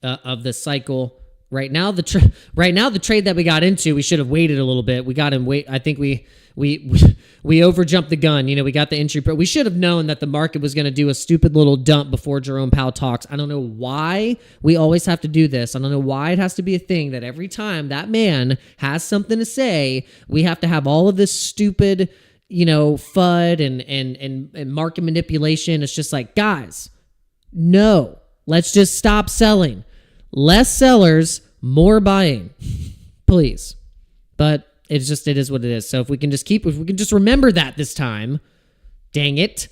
[SPEAKER 1] the cycle. Right now the trade that we got into, we should have waited a little bit. I think we overjumped the gun. We got the entry, but we should have known that the market was going to do a stupid little dump before Jerome Powell talks. I don't know why we always have to do this. I don't know why it has to be a thing that every time that man has something to say, we have to have all of this stupid, FUD and market manipulation. It's just like, guys, no. Let's just stop selling. Less sellers, more buying. Please. But it is what it is. So if we can just remember that this time, dang it,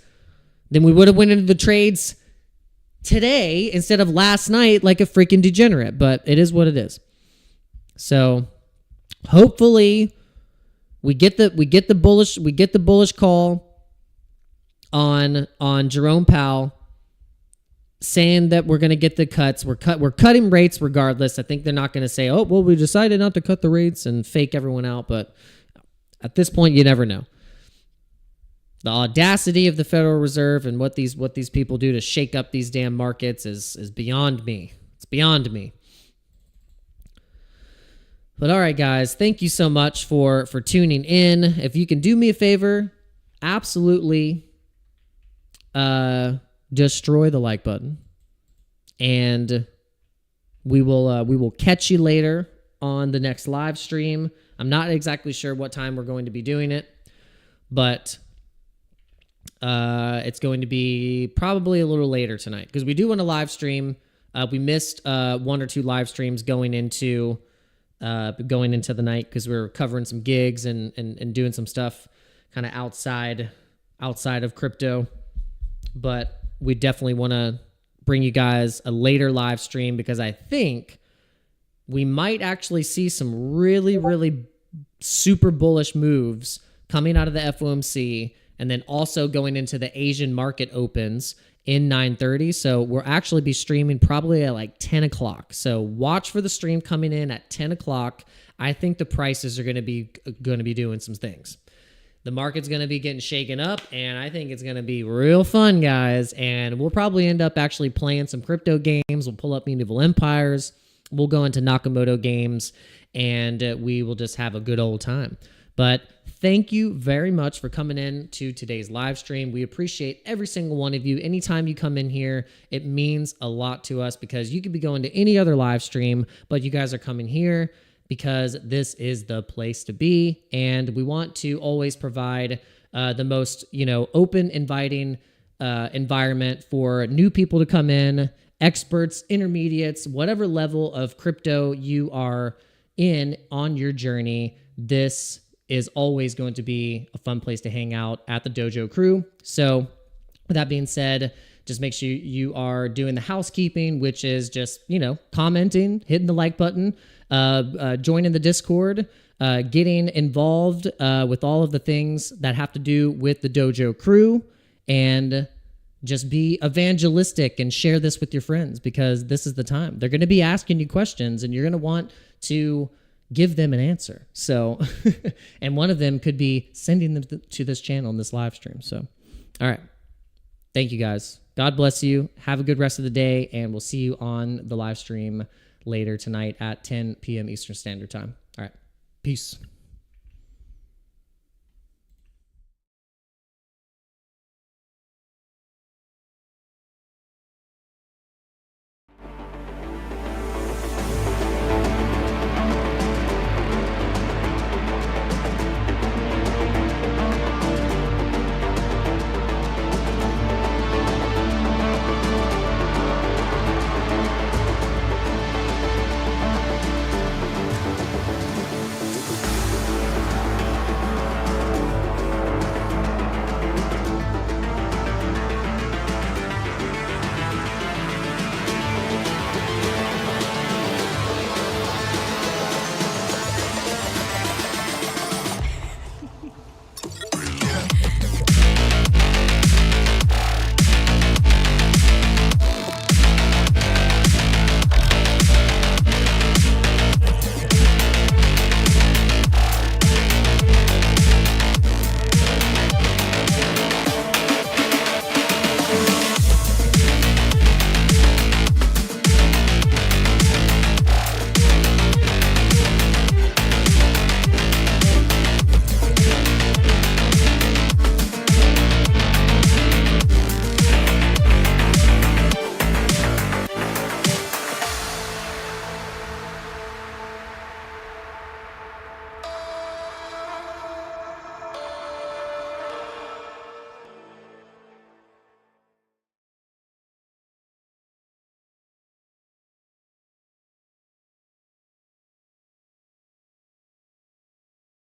[SPEAKER 1] then we would have went into the trades today instead of last night like a freaking degenerate. But it is what it is. So hopefully we get the bullish call on Jerome Powell, saying that we're going to get the cuts. We're cutting rates regardless. I think they're not going to say, oh, well, we decided not to cut the rates and fake everyone out. But at this point, you never know. The audacity of the Federal Reserve and what these people do to shake up these damn markets is beyond me. It's beyond me. But all right, guys, thank you so much for tuning in. If you can do me a favor, absolutely destroy the like button, and we will catch you later on the next live stream. I'm not exactly sure what time we're going to be doing it, but it's going to be probably a little later tonight because we do want to live stream. We missed one or two live streams going into the night because we were covering some gigs and doing some stuff kind of outside of crypto, but we definitely want to bring you guys a later live stream because I think we might actually see some really, really super bullish moves coming out of the FOMC and then also going into the Asian market opens in 9:30. So we'll actually be streaming probably at like 10 o'clock. So watch for the stream coming in at 10 o'clock. I think the prices are going to be doing some things. The market's going to be getting shaken up, and I think it's going to be real fun, guys. And we'll probably end up actually playing some crypto games. We'll pull up Medieval Empires. We'll go into Nakamoto games, and we will just have a good old time. But thank you very much for coming in to today's live stream. We appreciate every single one of you. Anytime you come in here, it means a lot to us because you could be going to any other live stream, but you guys are coming here because this is the place to be. And we want to always provide the most, open, inviting environment for new people to come in, experts, intermediates, whatever level of crypto you are in on your journey. This is always going to be a fun place to hang out at the Dojo Crew. So with that being said, just make sure you are doing the housekeeping, which is just, commenting, hitting the like button, joining the Discord, getting involved with all of the things that have to do with the dojo crew, and just be evangelistic and share this with your friends, because this is the time. They're going to be asking you questions and you're going to want to give them an answer. So, and one of them could be sending them to this channel in this live stream. So, all right. Thank you guys. God bless you. Have a good rest of the day, and we'll see you on the live stream later tonight at 10 p.m. Eastern Standard Time. All right. Peace.